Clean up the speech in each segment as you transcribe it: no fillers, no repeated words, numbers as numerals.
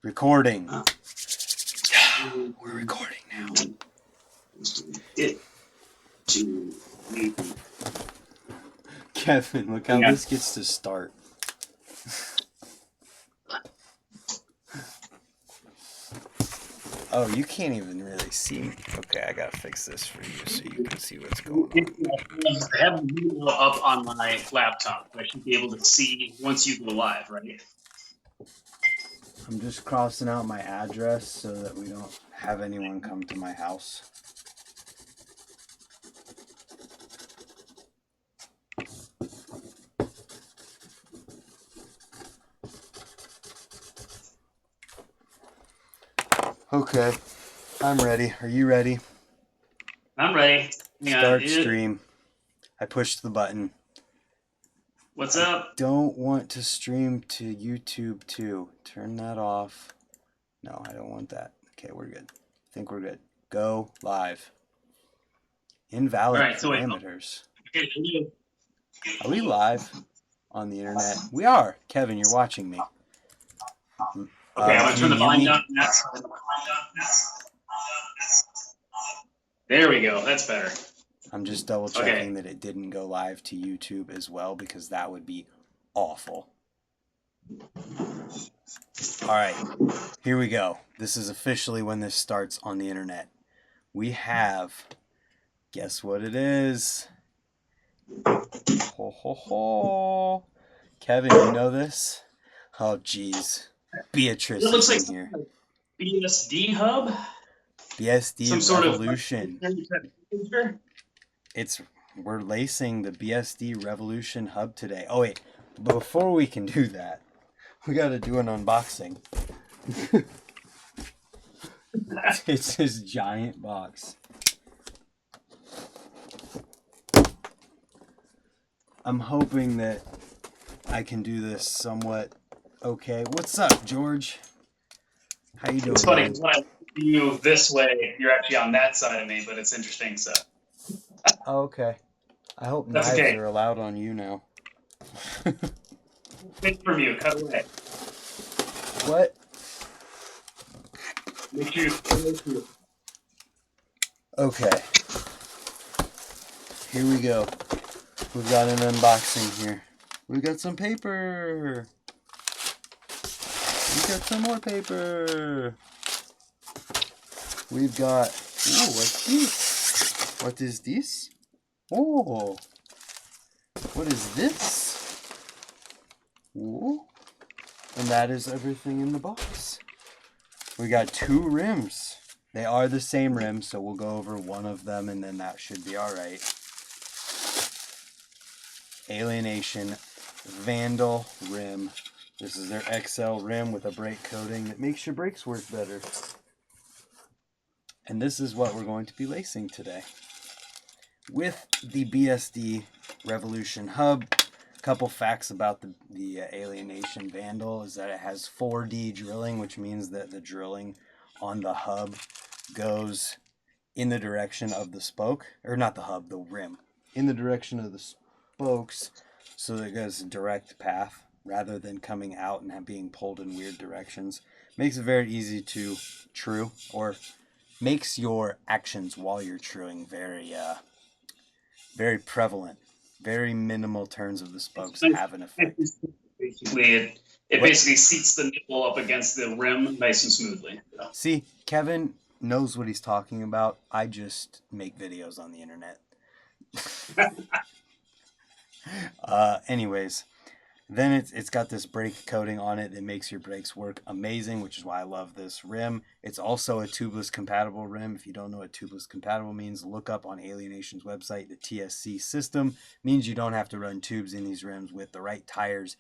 Recording. We're recording now. Kevin, look how this gets to start. Oh, you can't even really see me. Okay, I gotta fix this for you so you can see what's going on. I have the video up on my laptop. I should be able to see once you go live, right? I'm just crossing out my address so that we don't have anyone come to my house. Okay, I'm ready. Are you ready? I'm ready. Start stream. I pushed the button. What's up? I don't want to stream to YouTube too. Turn that off. No, I don't want that. Okay, we're good. I think we're good. Go live. Invalid parameters. Are we live on the internet? We are. Kevin, you're watching me. Okay, I'm going to turn the volume down. There we go. That's better. I'm just double checking that it didn't go live to YouTube as well, because that would be awful. All right, here we go. This is officially when this starts on the internet. We have, guess what it is? Ho, ho, ho. Kevin, you know this? Oh, geez. Beatrice is in here. BSD hub? BSD Revolution. We're lacing the BSD Revolution hub today. Oh, wait. Before we can do that, we got to do an unboxing. It's this giant box. I'm hoping that I can do this somewhat okay. What's up, George? How you doing? It's funny, when I see you this way, you're actually on that side of me, but it's interesting, so. Oh, okay. I hope knives are allowed on YouNow. Take from you, cut away. What? Make sure you. Okay. Here we go. We've got an unboxing here. We've got some paper. We've got some more paper. We've got... Ooh, what's this? What is this? Oh. What is this? Ooh. And that is everything in the box. We got 2 rims. They are the same rims, so we'll go over one of them and then that should be alright. Alienation Vandal rim. This is their XL rim with a brake coating that makes your brakes work better. And this is what we're going to be lacing today. With the BSD Revolution hub, a couple facts about the Alienation Vandal is that it has 4D drilling, which means that the drilling on the hub goes in the direction of the spoke, or not the hub, the rim, in the direction of the spokes, so that it goes a direct path rather than coming out and being pulled in weird directions. Makes it very easy to true, or makes your actions while you're truing very prevalent. Very minimal turns of the spokes have an effect. Basically, it basically seats the nipple up against the rim nice and smoothly. So. See, Kevin knows what he's talking about. I just make videos on the internet. Anyways, then it's got this brake coating on it that makes your brakes work amazing, which is why I love this rim. It's also a tubeless compatible rim. If you don't know what tubeless compatible means, look up on Alienation's website. The TSC system means you don't have to run tubes in these rims with the right tires,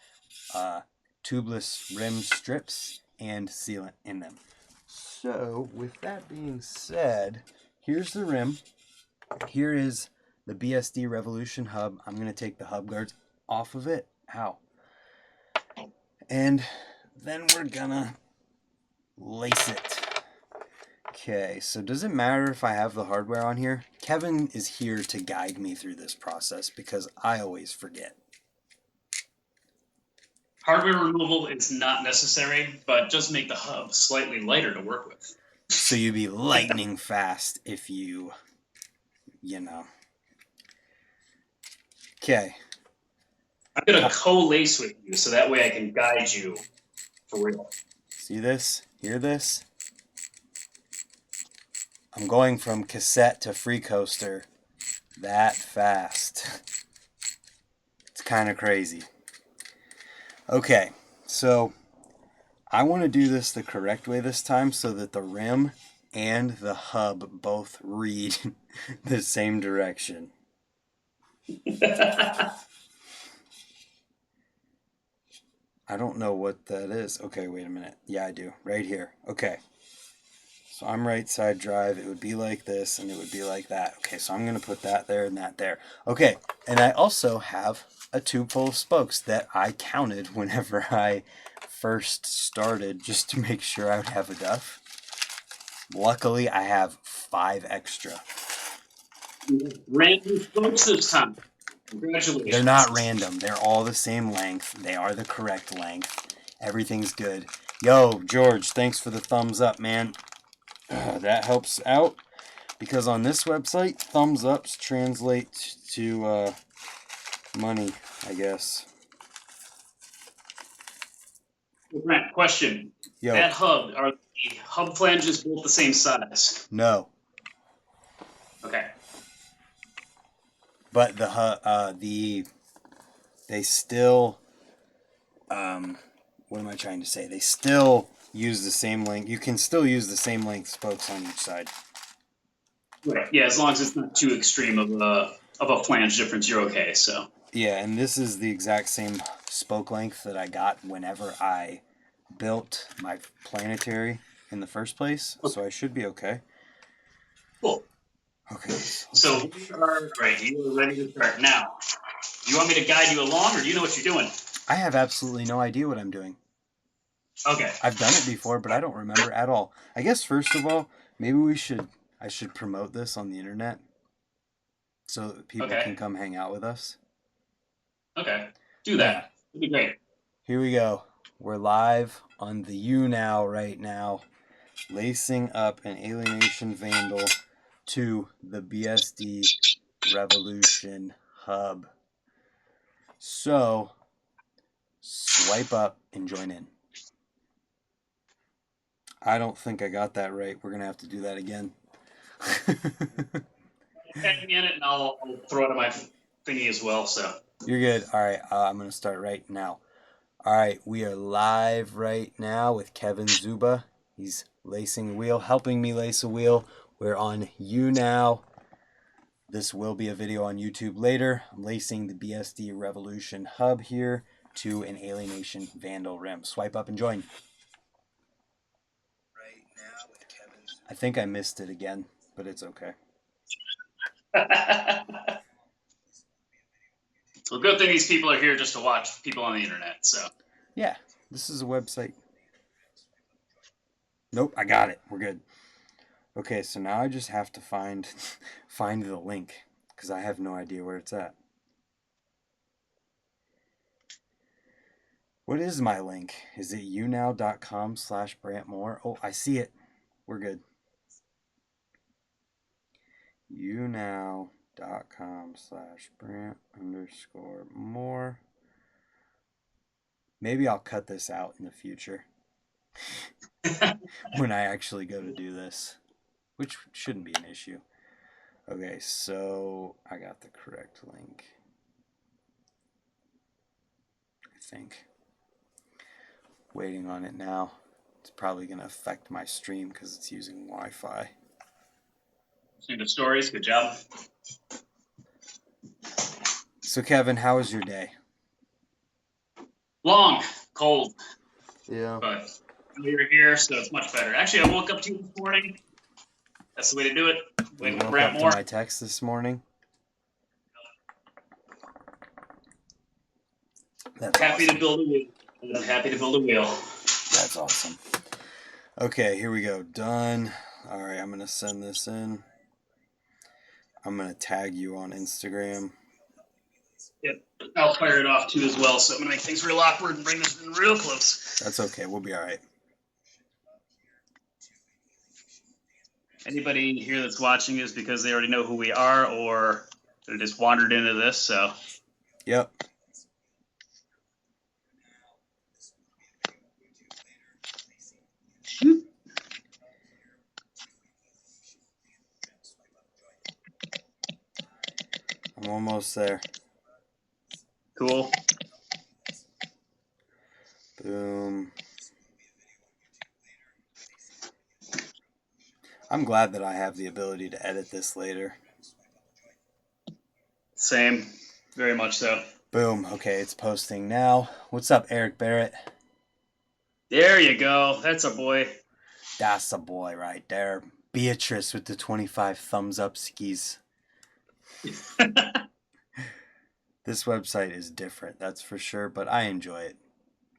tubeless rim strips, and sealant in them. So, with that being said, here's the rim. Here is the BSD Revolution hub. I'm going to take the hub guards off of it. Ow. And then we're going to lace it. Okay, so does it matter if I have the hardware on here? Kevin is here to guide me through this process because I always forget. Hardware removal is not necessary, but just make the hub slightly lighter to work with. So you'd be lightning fast if you know. Okay. I'm going to co-lace with you so that way I can guide you for real. See this? Hear this? I'm going from cassette to free coaster that fast. It's kind of crazy. Okay, so I want to do this the correct way this time so that the rim and the hub both read the same direction. I don't know what that is. Okay, wait a minute. Yeah, I do. Right here. Okay. So I'm right side drive. It would be like this, and it would be like that. Okay, so I'm going to put that there and that there. Okay, and I also have a tube full of spokes that I counted whenever I first started just to make sure I would have enough. Luckily, I have 5 extra. Random spokes this time. Congratulations. They're not random. They're all the same length. They are the correct length. Everything's good. Yo, George, thanks for the thumbs up, man. That helps out because on this website, thumbs ups translate to money, I guess. Brent, question. Yo. That hub, are the hub flanges both the same size? No. Okay. But they still what am I trying to say? They still use the same length. You can still use the same length spokes on each side. Right. Yeah, as long as it's not too extreme of a flange difference, you're okay. So. Yeah, and this is the exact same spoke length that I got whenever I built my planetary in the first place, so I should be okay. Cool. Okay. So we are right. You are ready to start now. You want me to guide you along, or do you know what you're doing? I have absolutely no idea what I'm doing. Okay. I've done it before, but I don't remember at all. I guess first of all, maybe I should promote this on the internet so that people can come hang out with us. Okay. Do that. It'd be great. Here we go. We're live on the YouNow right now, lacing up an Alienation Vandal to the BSD Revolution hub. So, swipe up and join in. I don't think I got that right. We're going to have to do that again. Tag me in it, and I'll throw it on my thingy as well. So you're good. All right, I'm going to start right now. All right, we are live right now with Kevin Czuba. He's lacing a wheel, helping me lace a wheel. We're on YouNow. This will be a video on YouTube later. I'm lacing the BSD Revolution hub here to an Alienation Vandal rim. Swipe up and join. Right now with Kevin. I think I missed it again, but it's okay. Well, good thing these people are here just to watch people on the internet. So yeah, this is a website. Nope, I got it. We're good. Okay, so now I just have to find the link because I have no idea where it's at. What is my link? Is it younow.com/BrantMoore? Oh, I see it. We're good. younow.com/Brant_Moore. Maybe I'll cut this out in the future when I actually go to do this, which shouldn't be an issue. Okay, so I got the correct link, I think. Waiting on it now. It's probably going to affect my stream because it's using Wi-Fi. Listening to stories, good job. So Kevin, how was your day? Long, cold. Yeah. But you're here, so it's much better. Actually, I woke up to you this morning. That's the way to do it. Waiting for Brant Moore. My text this morning. That's happy awesome. To build a wheel. I'm happy to build a wheel. That's awesome. Okay, here we go. Done. All right, I'm going to send this in. I'm going to tag you on Instagram. Yep. I'll fire it off too as well. So I'm gonna make things real awkward and bring this in real close. That's okay. We'll be all right. Anybody here that's watching is because they already know who we are, or they just wandered into this. So. Yep. I'm almost there. Cool. Boom. I'm glad that I have the ability to edit this later. Same. Very much so. Boom. Okay, it's posting now. What's up, Eric Barrett? There you go. That's a boy. That's a boy right there. Beatrice with the 25 thumbs up skis. This website is different, that's for sure, but I enjoy it.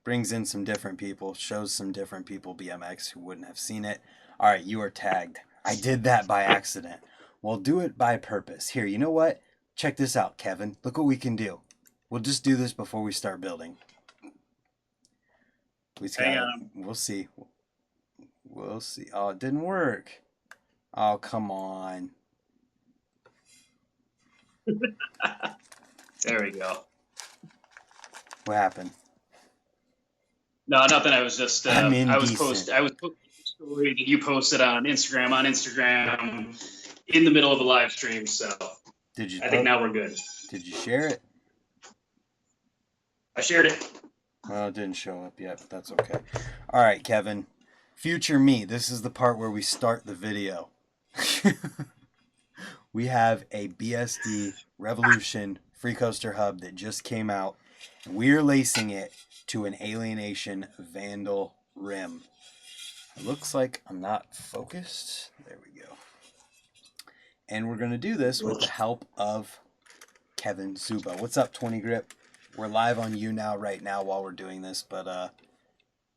Brings in some different people, shows some different people BMX who wouldn't have seen it. All right, you are tagged. I did that by accident. Well, do it by purpose. Here, you know what? Check this out, Kevin. Look what we can do. We'll just do this before we start building. Hang on. We'll see. We'll see. Oh, it didn't work. Oh, come on. There we go. What happened? No, nothing. I was just I was posting a story that you posted on Instagram in the middle of a live stream. So Did you? I think now we're good. Did you share it? I shared it. Well, it didn't show up yet, but that's okay. All right, Kevin. Future me. This is the part where we start the video. We have a BSD Revolution free coaster hub that just came out. We're lacing it to an Alienation Vandal rim. It looks like I'm not focused. There we go. And we're going to do this with the help of Kevin Czuba. What's up, 20 Grip? We're live on YouNow right now while we're doing this, but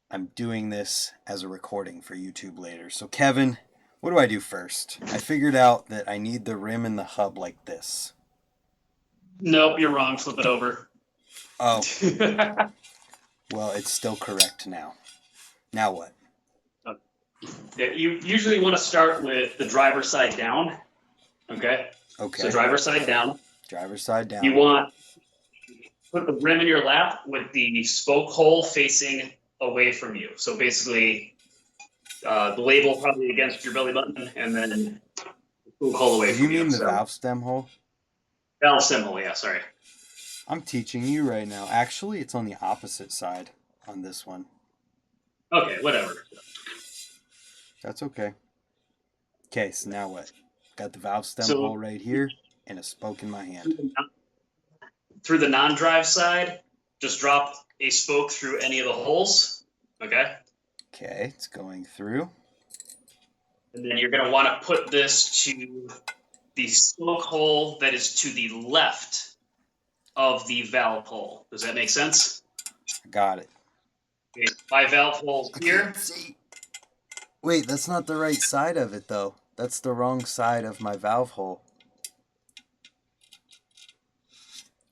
I'm doing this as a recording for YouTube later. So, Kevin, what do I do first? I figured out that I need the rim and the hub like this. Nope, you're wrong. Flip it over. Oh. Well, it's still correct now. Now what? Yeah, you usually want to start with the driver's side down. Okay? Okay. So driver's side down. Driver's side down. You want to put the rim in your lap with the spoke hole facing away from you. So basically, the label probably against your belly button, and then the spoke hole away from you. Do you mean the valve stem hole? Valve stem hole, yeah, sorry. I'm teaching you right now. Actually, it's on the opposite side on this one. Okay, whatever. That's okay. Okay, so now what? Got the valve stem hole right here and a spoke in my hand. Through the non-drive side, just drop a spoke through any of the holes. Okay? Okay, it's going through. And then you're going to want to put this to the spoke hole that is to the left of the valve hole. Does that make sense? Got it. Okay, my valve hole here. See. Wait, that's not the right side of it, though. That's the wrong side of my valve hole.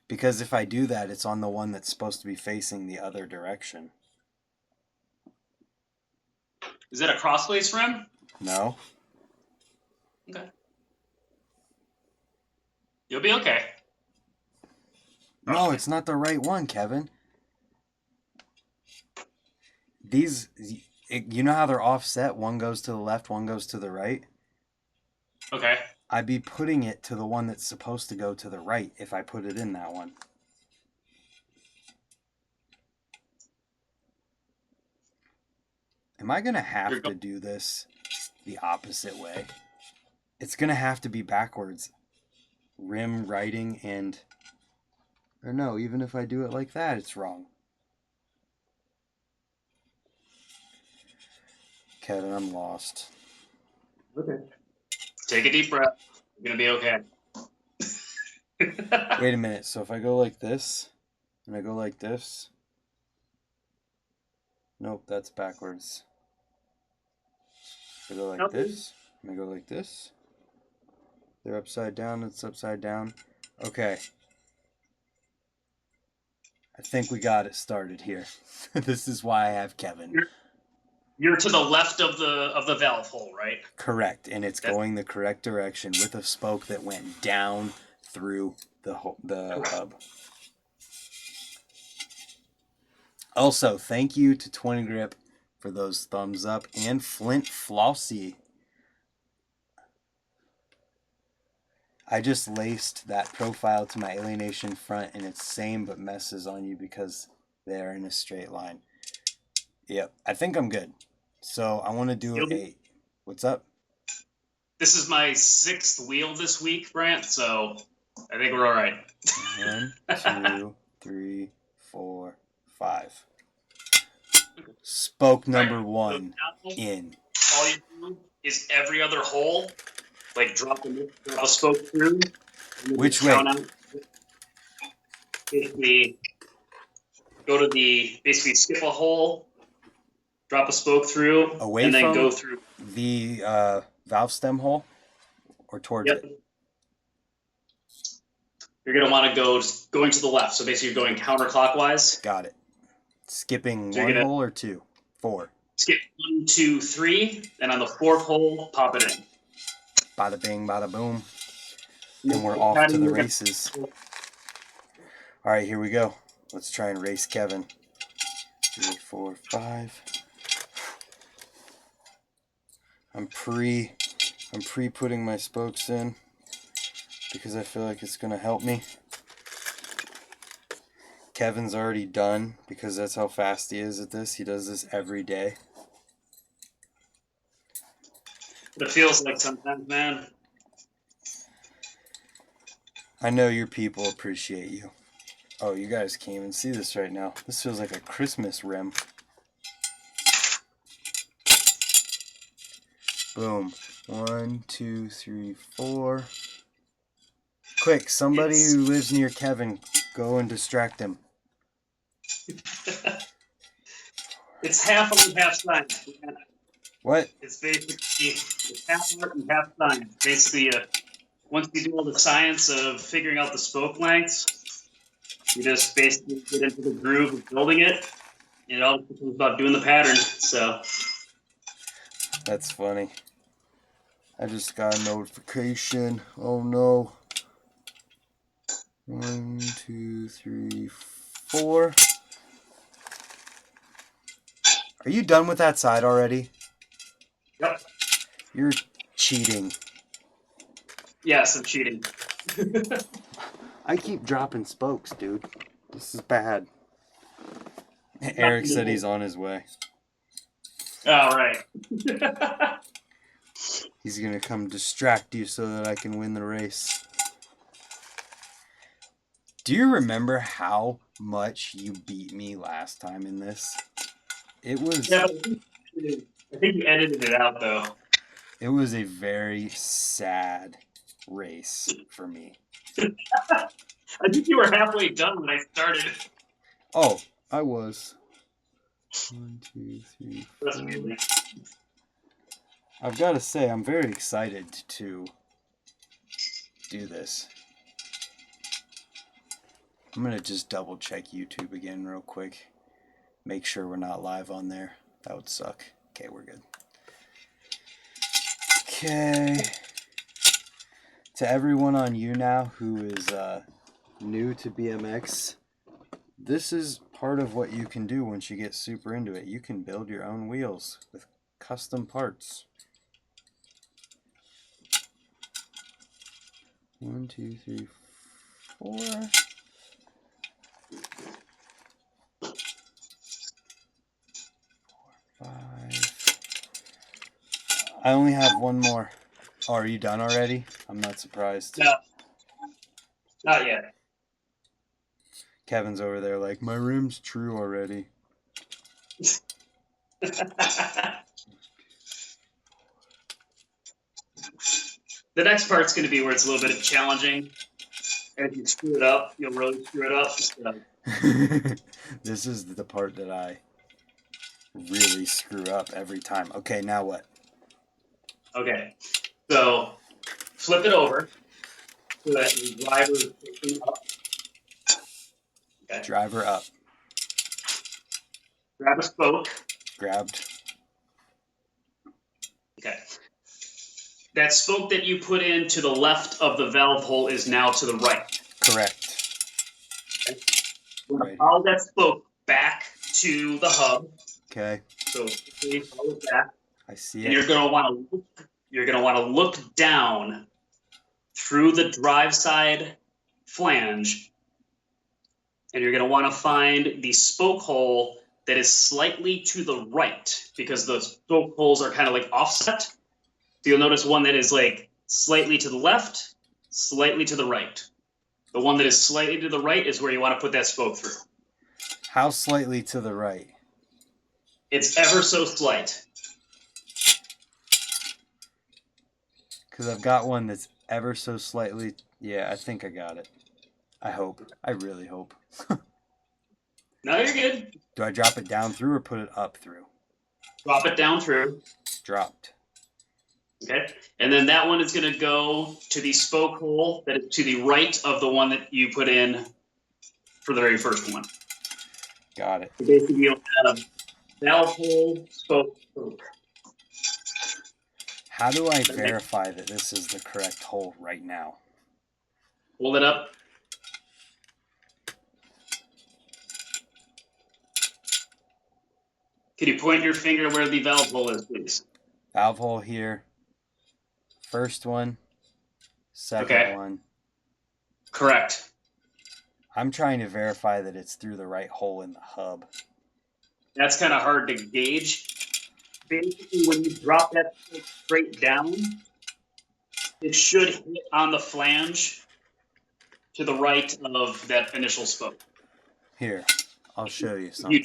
Because if I do that, it's on the one that's supposed to be facing the other direction. Is that a crossface rim? No. Okay. You'll be okay. No, it's not the right one, Kevin. These, you know how they're offset? One goes to the left, one goes to the right? Okay. I'd be putting it to the one that's supposed to go to the right if I put it in that one. Am I going to have to do this the opposite way? It's going to have to be backwards. Rim, righting, and... Or no, even if I do it like that, it's wrong. Kevin, I'm lost. Okay. Take a deep breath. You're going to be okay. Wait a minute. So if I go like this, and I go like this... Nope, that's backwards. I go like this, and I go like this. They're upside down, it's upside down. Okay. I think we got it started here. This is why I have Kevin. You're to the left of the valve hole, right? Correct, and it's going the correct direction with a spoke that went down through the hub. Also, thank you to 20 Grip for those thumbs up, and Flint Flossy. I just laced that profile to my Alienation front, and it's same but messes on you because they're in a straight line. Yep, I think I'm good. So I want to do what's up? This is my 6th wheel this week, Brant, so I think we're all right. 1, 2, 3, 4, 5. Spoke number 1 in. All you do is every other hole, like drop a spoke through. Which way? Basically, go to basically skip a hole, drop a spoke through, away and then from go through the valve stem hole, or towards it. You're gonna want to go going to the left. So basically, you're going counterclockwise. Got it. Skipping one hole or 2? 4. Skip 1, 2, 3, and on the 4th hole, pop it in. Bada bing, bada boom. And we're off to the races. All right, here we go. Let's try and race Kevin. 3, 4, 5. I'm pre-putting my spokes in because I feel like it's gonna help me. Kevin's already done because that's how fast he is at this. He does this every day. It feels like sometimes, man. I know your people appreciate you. Oh, you guys can't even see this right now. This feels like a Christmas rim. Boom. 1, 2, 3, 4. Quick, somebody who lives near Kevin, go and distract him. It's half on half science. What? It's basically half art and half science. Basically, once you do all the science of figuring out the spoke lengths, you just basically get into the groove of building it. It all becomes about doing the pattern. So that's funny. I just got a notification. Oh no. 1, 2, 3, 4. Are you done with that side already? Yep. You're cheating. Yes, I'm cheating. I keep dropping spokes, dude. This is bad. Eric said he's on his way. All right. He's going to come distract you so that I can win the race. Do you remember how much you beat me last time in this? It was... Yeah, I think you edited it out, though. It was a very sad race for me. I think you were halfway done when I started. Oh, I was. 1, 2, 3, 4. I've got to say, I'm very excited to do this. I'm going to just double check YouTube again real quick. Make sure we're not live on there. That would suck. Okay, we're good. Okay. To everyone on YouNow who is new to BMX, this is part of what you can do once you get super into it. You can build your own wheels with custom parts. 1, 2, 3, 4. I only have one more. Oh, are you done already? I'm not surprised. No. Not yet. Kevin's over there like, my rim's true already. The next part's going to be where it's a little bit challenging. And if you screw it up, you'll really screw it up. So. This is the part that I really screw up every time. Okay, now what? Okay, so flip it over so that the driver is facing up. Okay. Driver up. Grab a spoke. Grabbed. Okay. That spoke that you put in to the left of the valve hole is now to the right. Correct. Okay. We're going to follow that spoke back to the hub. Okay. So follow it back. I see And it. you're going to want to look down through the drive side flange, and you're going to want to find the spoke hole that is slightly to the right, because the spoke holes are kind of like offset. So you'll notice one that is like slightly to the left, slightly to the right. The one that is slightly to the right is where you want to put that spoke through. How slightly to the right? It's ever so slight. Because I've got one that's ever so slightly... Yeah, I think I got it. I hope. I really hope. No, you're good. Do I drop it down through or put it up through? Drop it down through. Dropped. Okay. And then that one is going to go to the spoke hole that is to the right of the one that you put in for the very first one. Got it. So basically, you'll have valve hole, spoke. How do I verify that this is the correct hole right now? Hold it up. Can you point your finger where the valve hole is, please? Valve hole here. First one. Second one. Correct. I'm trying to verify that it's through the right hole in the hub. That's kind of hard to gauge. Basically, when you drop that straight down, it should hit on the flange to the right of that initial spoke. Here, I'll show you something.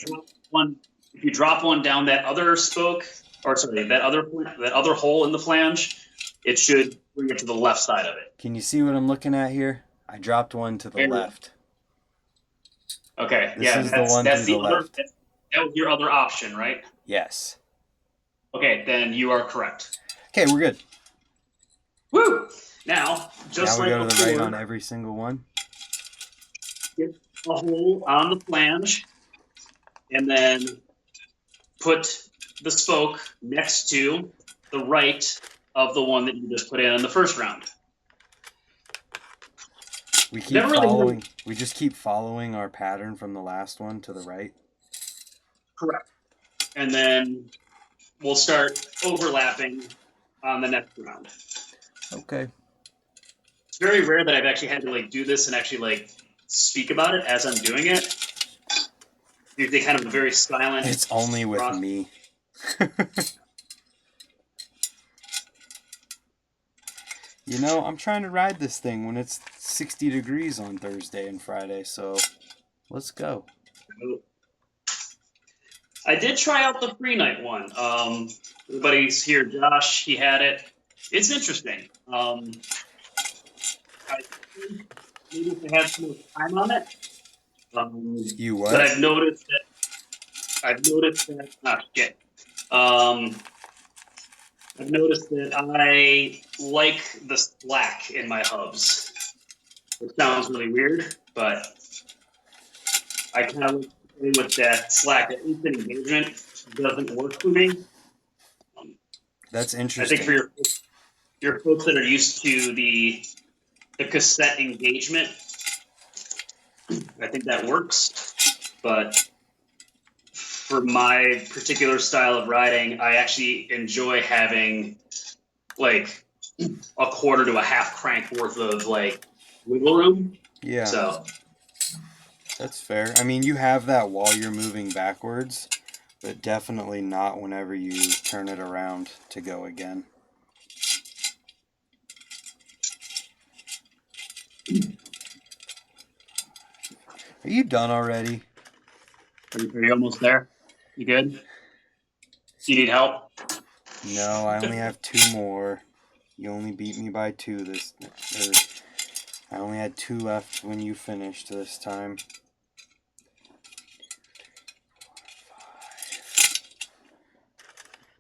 If you drop one down that other spoke, or sorry, that other hole in the flange, it should bring it to the left side of it. Can you see what I'm looking at here? I dropped one to the left. Okay, This is the one to the left. That was your other option, right? Yes. Okay, then you are correct. Okay, we're good. Woo! Now, just now we like go to before, the right on every single one. get a hole on the flange, and then put the spoke next to the right of the one that you just put in the first round. We keep following. We just keep following our pattern from the last one to the right. Correct. And then we'll start overlapping on the next round. Okay. It's very rare that I've actually had to do this and actually speak about it as I'm doing it. Usually kind of a very silent. It's only with me. You know, I'm trying to ride this thing when it's 60 degrees on Thursday and Friday, so let's go. I did try out the free night one. Everybody's here. Josh, he had it. It's interesting. I think maybe if I had some more time on it. You what? But I've noticed that. I've noticed that I like the slack in my hubs. It sounds really weird, but I kind of play with that slack. That instant engagement doesn't work for me. That's interesting. I think for your folks that are used to the cassette engagement, I think that works. But for my particular style of riding, I actually enjoy having a quarter to a half crank worth of wiggle room. Yeah. So that's fair. I mean, you have that while you're moving backwards, but definitely not whenever you turn it around to go again. Are you done already? Are you almost there? You good? You need help? No, I only have 2 more. You only beat me by 2 I only had 2 left when you finished this time.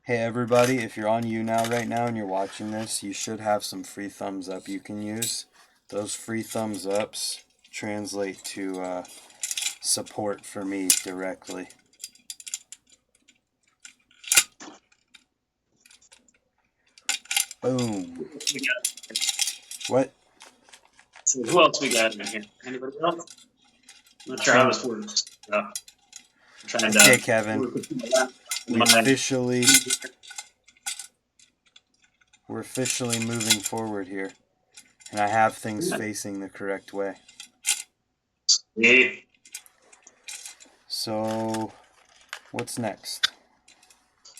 Hey everybody, if you're on YouNow right now and you're watching this, you should have some free thumbs up you can use. Those free thumbs ups translate to support for me directly. Boom. What? So who else we got in here? Anybody else? I'm not sure how this works. I'm trying Okay, to Kevin. work with We're officially moving forward here. And I have things facing the correct way. Yeah. So, what's next?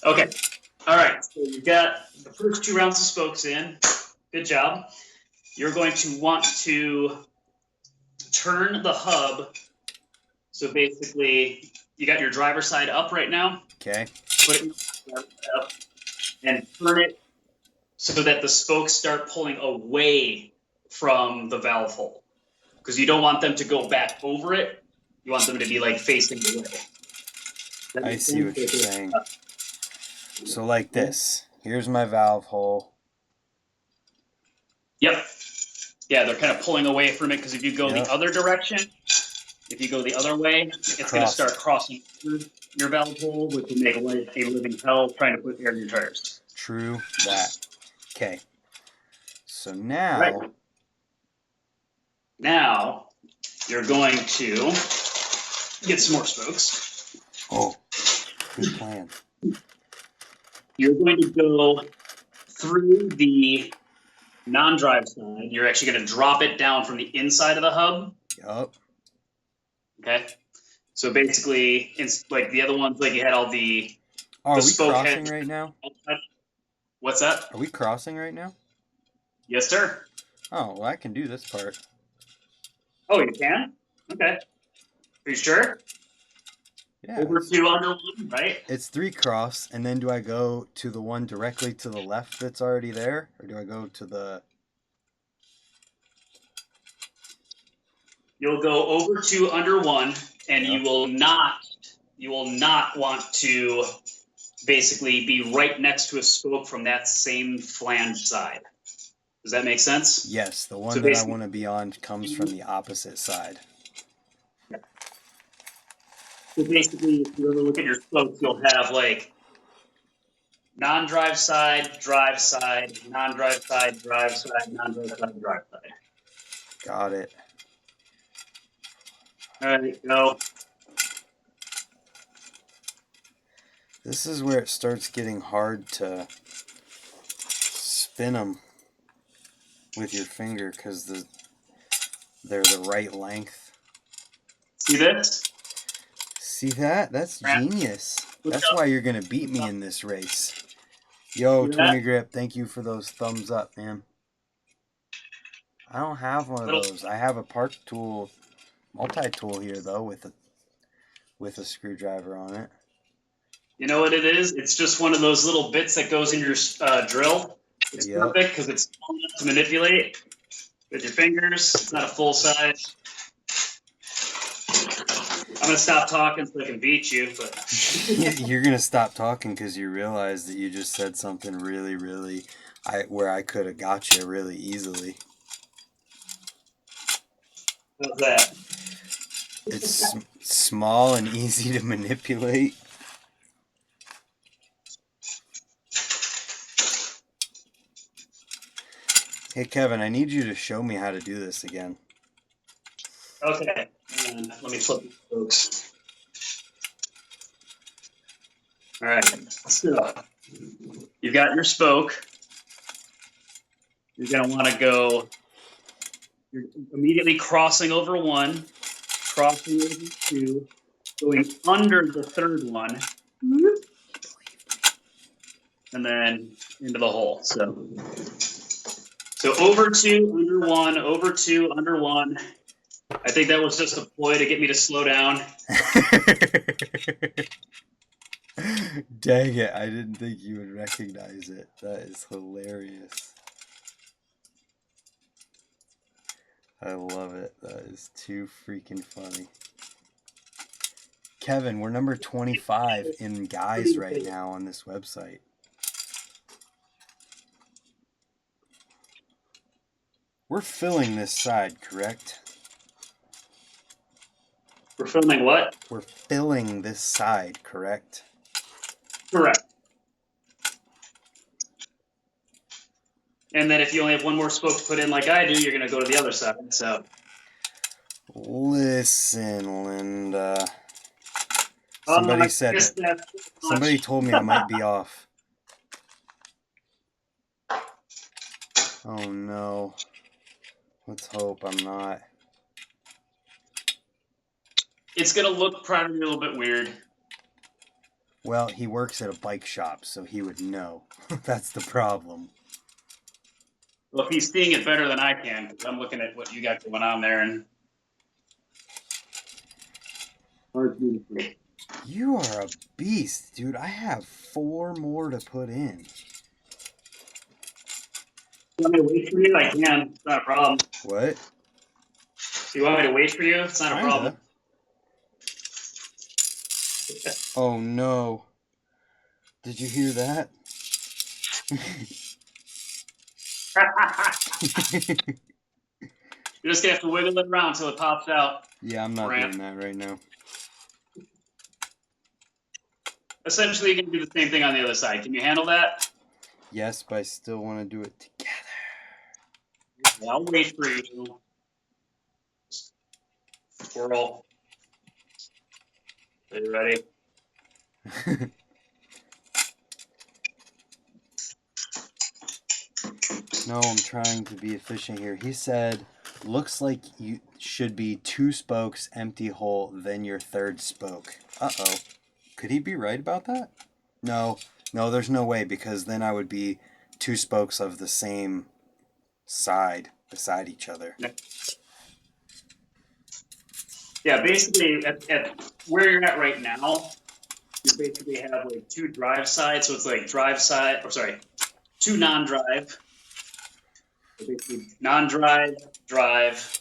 Okay. All right. So you got the first 2 rounds of spokes in. Good job. You're going to want to turn the hub. So basically, you got your driver's side up right now. Okay. Put it up and turn it so that the spokes start pulling away from the valve hole. Because you don't want them to go back over it. You want them to be like facing away. I see what you're saying. So like this. Here's my valve hole. Yep. Yeah, they're kind of pulling away from it because if you go the other direction, if you go the other way, it's going to start crossing through your valve hole, which will make life a living hell trying to put air in your tires. True that. Okay. So now... Right. Now, you're going to get some more spokes. Oh, good plan. You're going to go through the non-drive side. You're actually going to drop it down from the inside of the hub. Yup. Okay. So basically, it's like the other ones, like you had all the. Are we crossing right now? What's that? Are we crossing right now? Yes, sir. Oh, well, I can do this part. Oh, you can? Okay. Are you sure? Yeah. Over 2 under 1, right? It's 3 cross, and then do I go to the one directly to the left that's already there? Or do I go to the... You'll go over 2 under 1, and you will not want to basically be right next to a spoke from that same flange side. Does that make sense? Yes, the one that I want to be on comes from the opposite side. So basically, if you ever look at your spokes, you'll have like non-drive side, drive side, non-drive side, drive side, non-drive side, drive side. Got it. All right, go. This is where it starts getting hard to spin them with your finger because they're the right length. See this? See that? That's genius. That's why you're going to beat me in this race. Yo, Twinny Grip, thank you for those thumbs up, man. I don't have one of those. I have a Park Tool multi-tool here, though, with a screwdriver on it. You know what it is? It's just one of those little bits that goes in your drill. It's perfect because it's small enough to manipulate with your fingers. It's not a full size. I'm going to stop talking so I can beat you. But You're going to stop talking because you realize that you just said something really, really, where I could have got you really easily. How's that? It's small and easy to manipulate. Hey, Kevin, I need you to show me how to do this again. Okay. Let me flip it, folks. All right. So you've got your spoke. You're going to want to go. You're immediately crossing over 1, crossing over 2, going under the 3rd one, and then into the hole. So over 2, under 1, over 2, under 1. I think that was just a ploy to get me to slow down. Dang it, I didn't think you would recognize it. That is hilarious. I love it. That is too freaking funny. Kevin, we're number 25 in guys right now on this website. We're filling this side, correct? We're filming what? We're filling this side, correct? Correct. And then if you only have one more spoke to put in like I do, you're going to go to the other side. So. Listen, Linda. Somebody somebody told me I might be off. Oh no. Let's hope I'm not. It's going to look probably a little bit weird. Well, he works at a bike shop, so he would know. That's the problem. Well, if he's seeing it better than I can, because I'm looking at what you got going on there, and you are a beast, dude. I have 4 more to put in. You want me to wait for you? I can. It's not a problem. What? You want me to wait for you? It's not a problem. Oh no. Did you hear that? You're just going to have to wiggle it around until it pops out. Yeah, I'm not doing that right now. Essentially, you can do the same thing on the other side. Can you handle that? Yes, but I still want to do it together. Well, I'll wait for you. Squirrel. Are you ready? No, I'm trying to be efficient here. He said, looks like you should be 2 spokes, empty hole, then your 3rd spoke. Uh-oh. Could he be right about that? No, there's no way, because then I would be 2 spokes of the same side beside each other. Yeah, basically, at where you're at right now, you basically have like 2 drive sides. So it's like drive side, or sorry, 2 non-drive. So basically, non-drive, drive,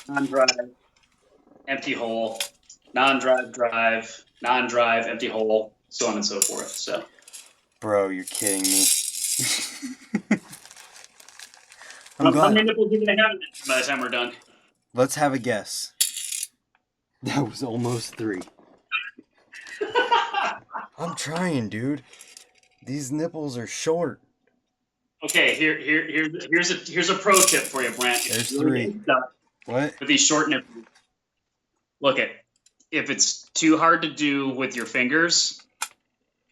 non-drive, empty hole, non-drive, drive, non-drive, empty hole, so on and so forth. So. Bro, you're kidding me. How many nipples are you going to have by the time we're done? Let's have a guess. That was almost 3. I'm trying, dude. These nipples are short. Okay, here's a pro tip for you, Brent. There's 3. What? With these short nipples. Look at, if it's too hard to do with your fingers,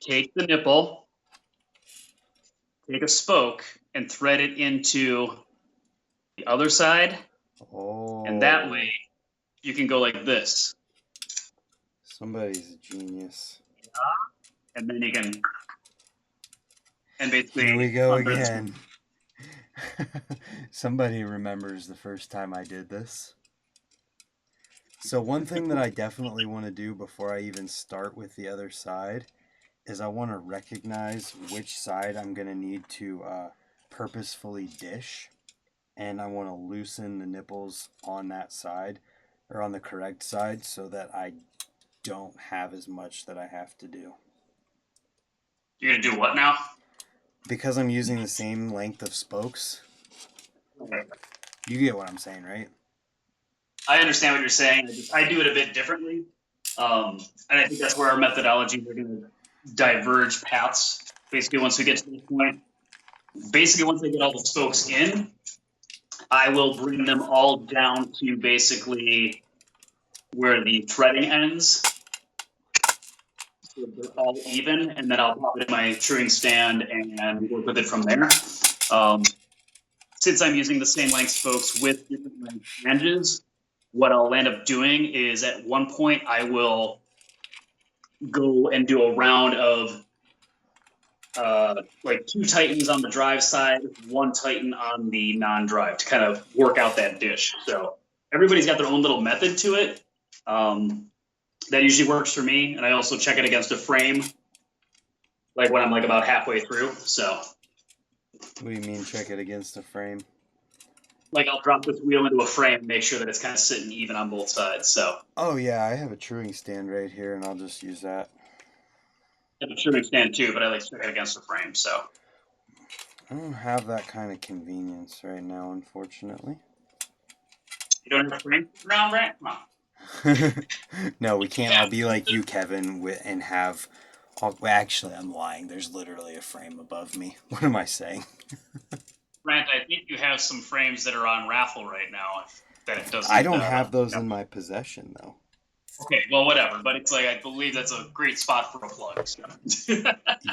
take the nipple, take a spoke, and thread it into the other side. Oh. And that way, you can go like this. Somebody's a genius. And then you can, and basically. Here we go again. Somebody remembers the first time I did this. So one thing that I definitely want to do before I even start with the other side is I want to recognize which side I'm going to need to purposefully dish. And I want to loosen the nipples on that side, or on the correct side, so that I don't have as much that I have to do. You're going to do what now? Because I'm using the same length of spokes. Okay. You get what I'm saying, right? I understand what you're saying. I do it a bit differently. And I think that's where our methodology, we're going to diverge paths. Basically, once we get to this point, once I get all the spokes in, I will bring them all down to basically where the threading ends. So they're all even, and then I'll pop it in my truing stand and work with it from there. Since I'm using the same length spokes with different length flanges, what I'll end up doing is at one point I will go and do a round of like 2 tightens on the drive side, 1 tighten on the non-drive to kind of work out that dish. So everybody's got their own little method to it. That usually works for me, and I also check it against a frame, like when I'm like about halfway through. So. What do you mean, check it against a frame? Like I'll drop this wheel into a frame and make sure that it's kind of sitting even on both sides. So. Oh yeah, I have a truing stand right here, and I'll just use that. I have a truing stand too, but I like to check it against the frame. So. I don't have that kind of convenience right now, unfortunately. You don't have a frame around, right? Come on. No, we can't Yeah. all be like you, Kevin, and have. Well, actually, I'm lying. There's literally a frame above me. What am I saying? Grant, I think you have some frames that are on raffle right now. If that I doesn't. don't have those No. in my possession, though. Okay, well, whatever. But it's like I believe that's a great spot for a plug. So.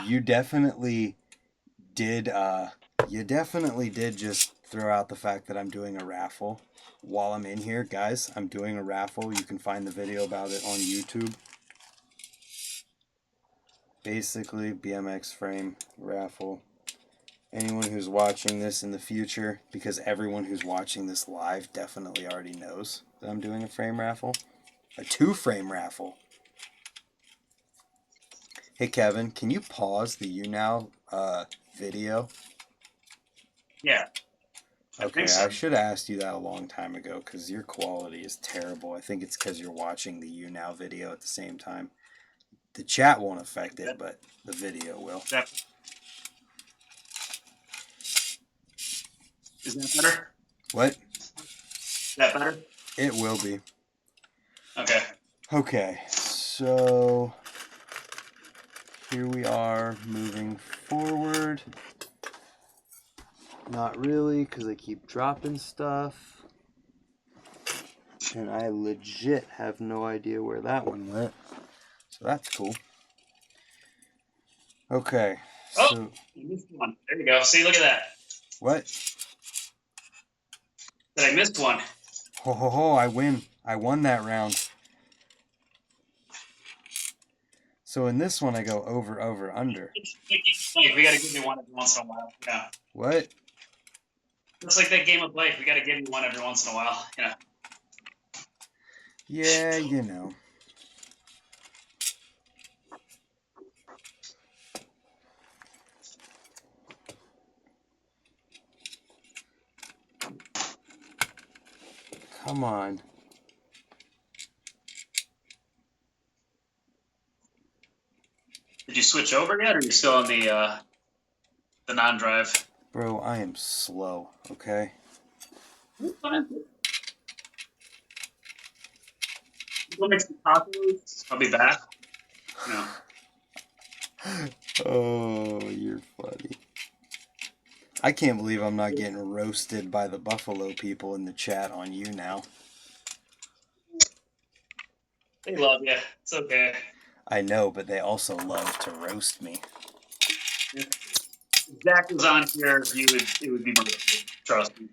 You definitely did. You definitely did just throw out the fact that I'm doing a raffle while I'm in here, guys. I'm doing a raffle. You can find the video about it on YouTube. Basically, BMX frame raffle. Anyone who's watching this in the future, because everyone who's watching this live definitely already knows that I'm doing a frame raffle. A 2-frame raffle. Hey Kevin, can you pause the YouNow video? Yeah. Okay, So. I should have asked you that a long time ago because your quality is terrible. I think it's because you're watching the YouNow video at the same time. The chat won't affect it, but the video will. Is that better? What? Is that better? It will be. Okay. Okay, so here we are moving forward. Not really, because I keep dropping stuff. And I legit have no idea where that one went. So that's cool. Okay. Oh, you missed one. There you go. See, look at that. What? But I missed one. Ho ho ho, I win. I won that round. So in this one I go over, over, under. We gotta give you one every once in a while. Yeah. What? It's like that game of life. We gotta give you one every once in a while. Yeah. Yeah, you know. Come on. Did you switch over yet, or are you still on the non-drive? Bro, I am slow, okay? Fine. Go make some tacos. I'll be back. No. Oh, you're funny. I can't believe I'm not getting roasted by the Buffalo people in the chat on YouNow. They love you. It's okay. I know, but they also love to roast me. If Zach was on here, it would be more. Trust me.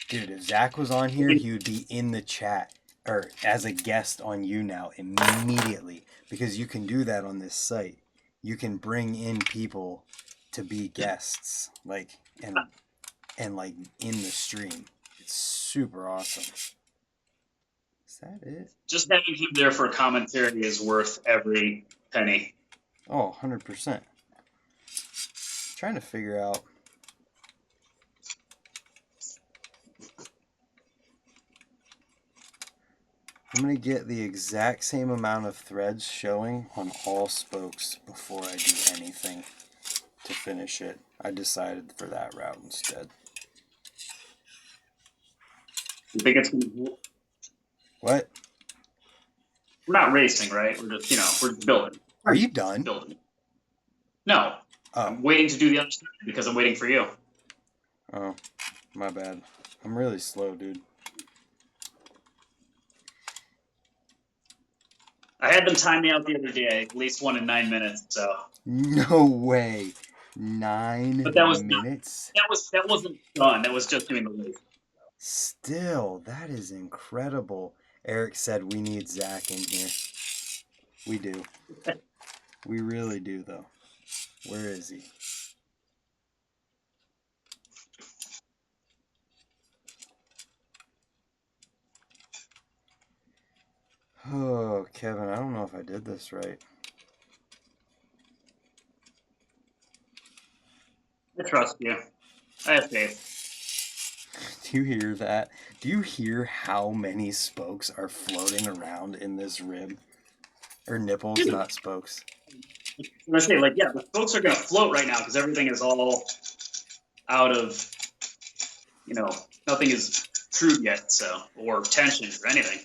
Dude, if Zach was on here, he would be in the chat or as a guest on YouNow immediately, because you can do that on this site. You can bring in people to be guests, like and like in the stream. It's super awesome. Is that it? Just having him there for commentary is worth every penny. Oh, 100%. Trying to figure out. I'm going to get the exact same amount of threads showing on all spokes before I do anything to finish it. I decided for that route instead. You think it's going to? What? We're not racing, right? We're just, we're just building. Are you done? Building. No. Oh. I'm waiting to do the other stuff because I'm waiting for you. Oh, my bad. I'm really slow, dude. I had them time me out the other day, at least one in 9 minutes. So. No way. 9 but that was minutes? That wasn't done. That was just doing the race. Still, that is incredible. Eric said we need Zach in here. We do. We really do, though. Where is he? Oh, Kevin, I don't know if I did this right. I trust you. I have faith. Do you hear that? Do you hear how many spokes are floating around in this rib? Or nipples, Dude. Not spokes. I'm going to say, like, yeah, the spokes are going to float right now because everything is all out of, nothing is true yet, so, or tension or anything.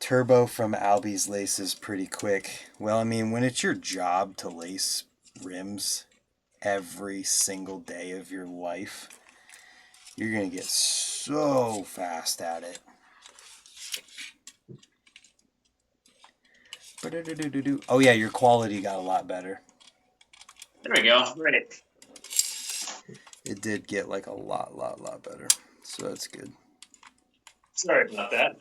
Turbo from Albie's laces pretty quick. Well, I mean, when it's your job to lace rims every single day of your life, you're going to get so fast at it. Oh, yeah, your quality got a lot better. There we go. Right. It did get like a lot better. So that's good. Sorry about that.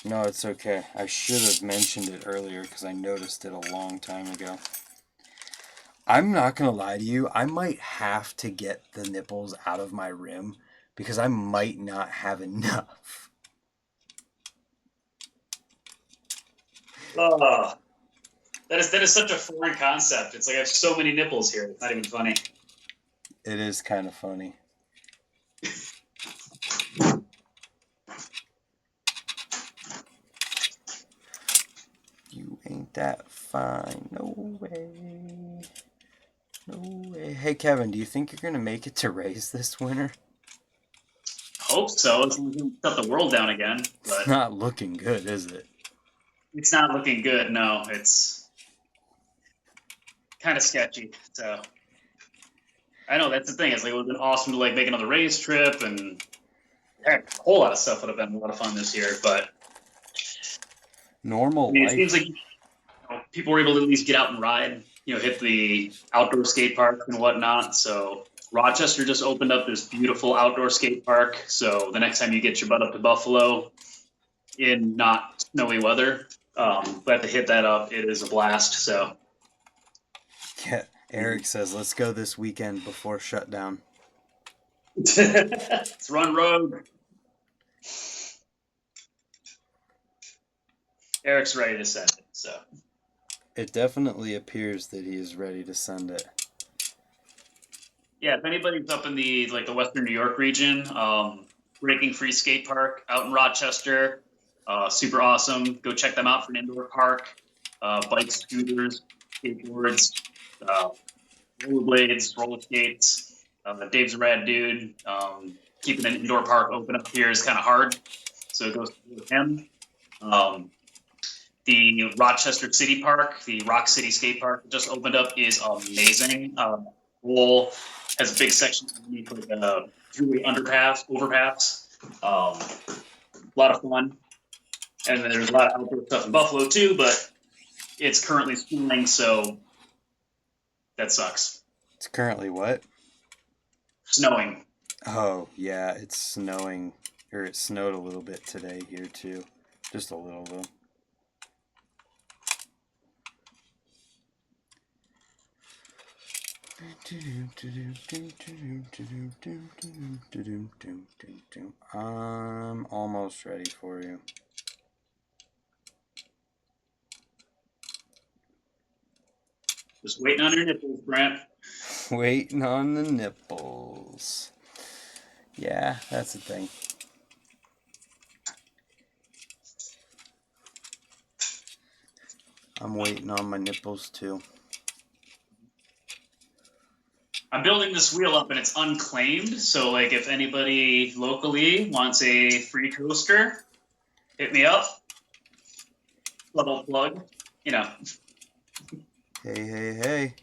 No, it's okay. I should have mentioned it earlier because I noticed it a long time ago. I'm not going to lie to you. I might have to get the nipples out of my rim because I might not have enough. Oh, that is such a foreign concept. It's like I have so many nipples here. It's not even funny. It is kind of funny. You ain't that fine. No way. No way. Hey, Kevin, do you think you're going to make it to race this winter? Hope so. It's going to shut the world down again. But It's not looking good, is it? it's not looking good. No, it's kind of sketchy. So I know that's the thing. It's like it would have been awesome to like make another race trip, and heck, a whole lot of stuff would have been a lot of fun this year. But Normal I mean, life. it seems like people were able to at least get out and ride. Hit the outdoor skate park and whatnot. So Rochester just opened up this beautiful outdoor skate park. So the next time you get your butt up to Buffalo in not snowy weather, glad to hit that up. It is a blast. So Yeah, Eric says, let's go this weekend before shutdown. let's run road. Eric's ready to send it. So It definitely appears that he is ready to send it. yeah, if anybody's up in the Western New York region, Breaking Free Skate Park out in Rochester, super awesome. Go check them out for an indoor park. Bikes, scooters, skateboards, rollerblades, roller skates. Dave's a rad dude. Keeping an indoor park open up here is kind of hard, so it goes with him. The Rochester City Park, the Rock City Skate Park, just opened up, is amazing. Whole has a big section underneath like a throughway overpass. A lot of fun. And then there's a lot of outdoor stuff in Buffalo too, but it's currently snowing, so that sucks. It's currently what? Snowing. Oh, yeah, it's snowing. Or it snowed a little bit today here too. Just a little though. I'm almost ready for you. Just waiting on your nipples, Brent. Waiting on the nipples. Yeah, that's the thing. I'm waiting on my nipples too. I'm building this wheel up and it's unclaimed, so like if anybody locally wants a free coaster, hit me up. Level plug, Hey.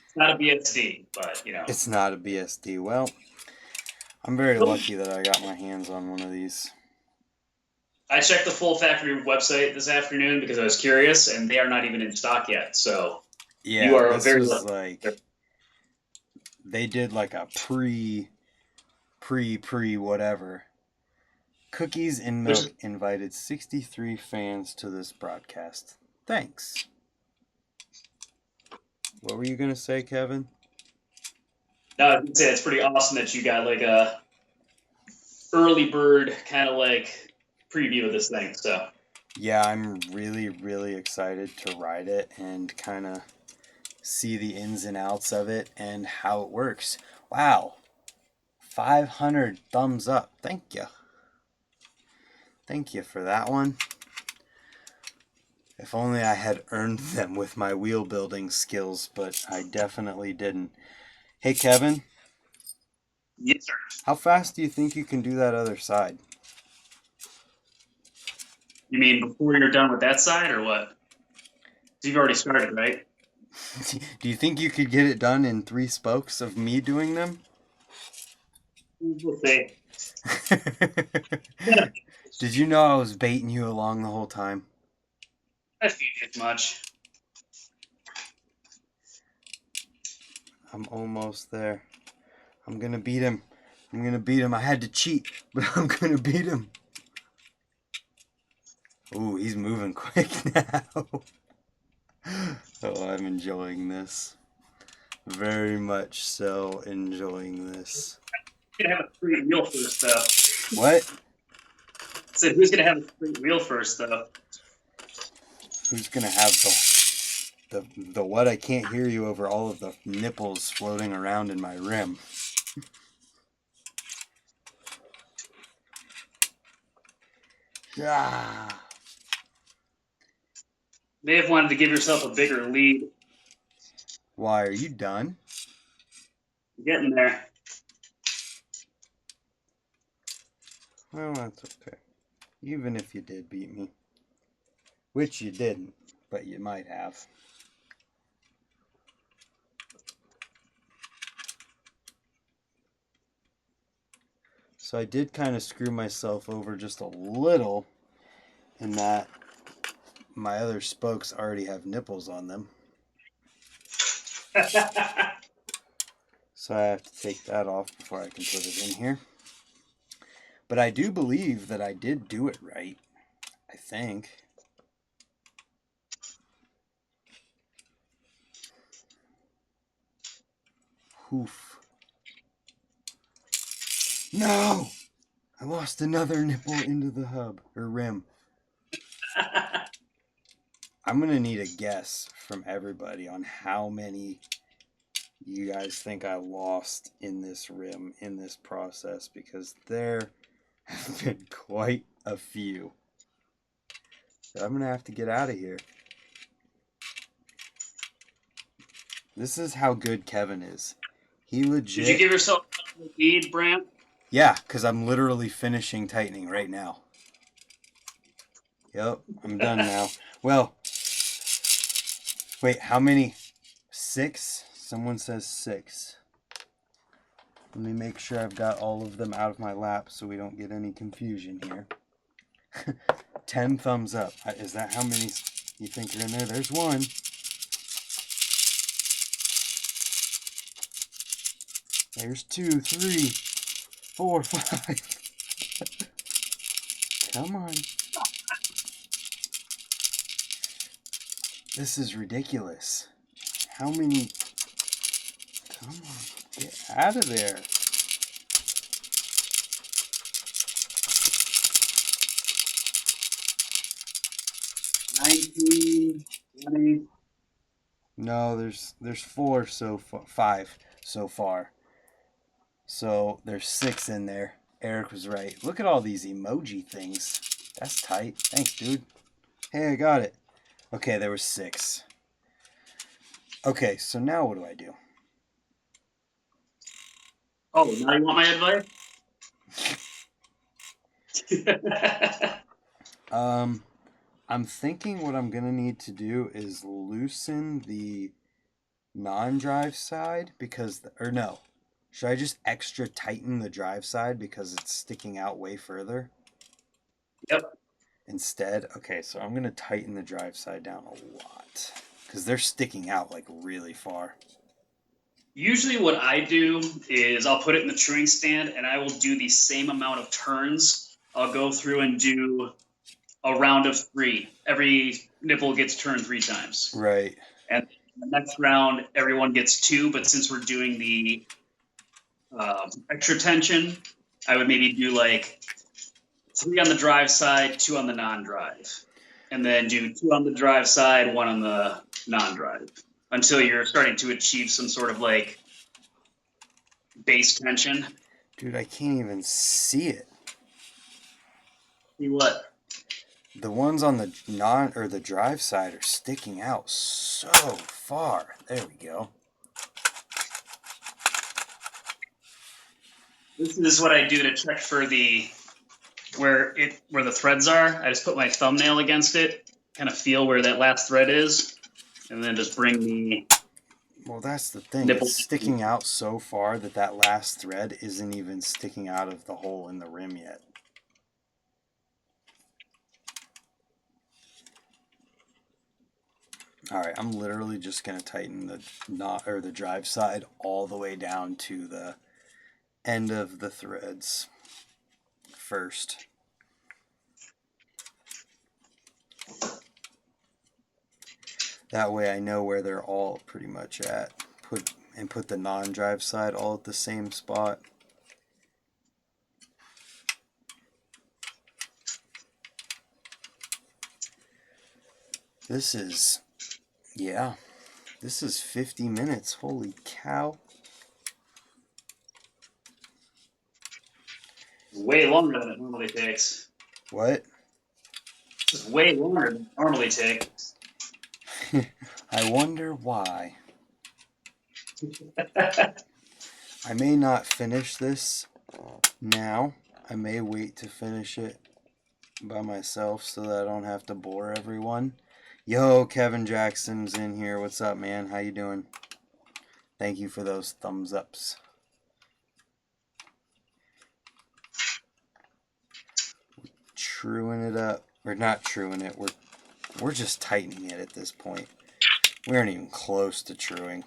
It's not a BSD, but It's not a BSD. Well, I'm very lucky that I got my hands on one of these. I checked the full factory website this afternoon because I was curious, and they are not even in stock yet. So yeah, you are this very was lucky. like they did like a pre whatever. Cookies and Milk invited 63 fans to this broadcast. Thanks. What were you gonna say, Kevin? No, I would say it's pretty awesome that you got like a early bird kind of like preview of this thing. So yeah, I'm really excited to ride it and kind of see the ins and outs of it and how it works. Wow, 500 thumbs up. Thank you for that one. If only I had earned them with my wheel building skills, but I definitely didn't. Hey, Kevin. yes, sir. How fast do you think you can do that other side? You mean before you're done with that side, or what? You've already started, right? Do you think you could get it done in 3 spokes of me doing them? We'll see. Did you know I was baiting you along the whole time? I figured as much. I'm almost there. I'm gonna beat him. I'm gonna beat him. I had to cheat, but I'm gonna beat him. Ooh, he's moving quick now. Oh, I'm enjoying this. Very much so enjoying this. Who's gonna have a straight wheel first, though? What? So who's gonna have a straight wheel first, though? Who's gonna have the what? I can't hear you over all of the nipples floating around in my rim. Ah. May have wanted to give yourself a bigger lead. Why, are you done? Getting there. Well, that's okay. Even if you did beat me. Which you didn't, but you might have. So I did kind of screw myself over just a little in that my other spokes already have nipples on them. So I have to take that off before I can put it in here. But I do believe that I did do it right. I think. Oof. No! I lost another nipple into the hub, or rim. I'm going to need a guess from everybody on how many you guys think I lost in this rim, in this process, because there have been quite a few. So I'm going to have to get out of here. This is how good Kevin is. He legit... Did you give yourself a lead, Brant? Yeah, because I'm literally finishing tightening right now. Yep, I'm done now. Well, wait, how many? 6? Someone says 6. Let me make sure I've got all of them out of my lap so we don't get any confusion here. 10 thumbs up. Is that how many you think are in there? There's one. There's 2, 3, 4, 5. Come on. This is ridiculous. How many? Come on. Get out of there. No, there's 4 so far, 5 so far. So there's 6 in there. Eric was right. Look at all these emoji things. That's tight. Thanks, dude. Hey, I got it. Okay, there was 6. Okay, so now what do I do? Oh, now you want my advice? I'm thinking what I'm gonna need to do is loosen the non-drive side because, or no, should I just extra tighten the drive side because it's sticking out way further? Yep. Instead, okay, so I'm gonna tighten the drive side down a lot because they're sticking out like really far. Usually what I do is I'll put it in the truing stand and I will do the same amount of turns. I'll go through and do a round of 3. Every nipple gets turned 3 times. Right. And the next round, everyone gets 2. But since we're doing the extra tension, I would maybe do like 3 on the drive side, 2 on the non-drive. And then do 2 on the drive side, 1 on the non-drive. Until you're starting to achieve some sort of like base tension. Dude, I can't even see it. See what? The ones on the the drive side are sticking out so far. There we go. This is what I do to check for the where the threads are, I just put my thumbnail against it, kind of feel where that last thread is, and then just bring the Well, that's the thing. nipple. It's sticking out so far that that last thread isn't even sticking out of the hole in the rim yet. All right, I'm literally just going to tighten the knot or the drive side all the way down to the end of the threads first. That way I know where they're all pretty much at. Put the non-drive side all at the same spot. This is 50 minutes. Holy cow. Way longer than it normally takes. What? This is way longer than it normally takes. I wonder why. I may not finish this now. I may wait to finish it by myself so that I don't have to bore everyone. Yo, Kevin Jackson's in here. What's up, man? How you doing? Thank you for those thumbs ups. Truing it up. We're not truing it. We're just tightening it at this point. We aren't even close to truing.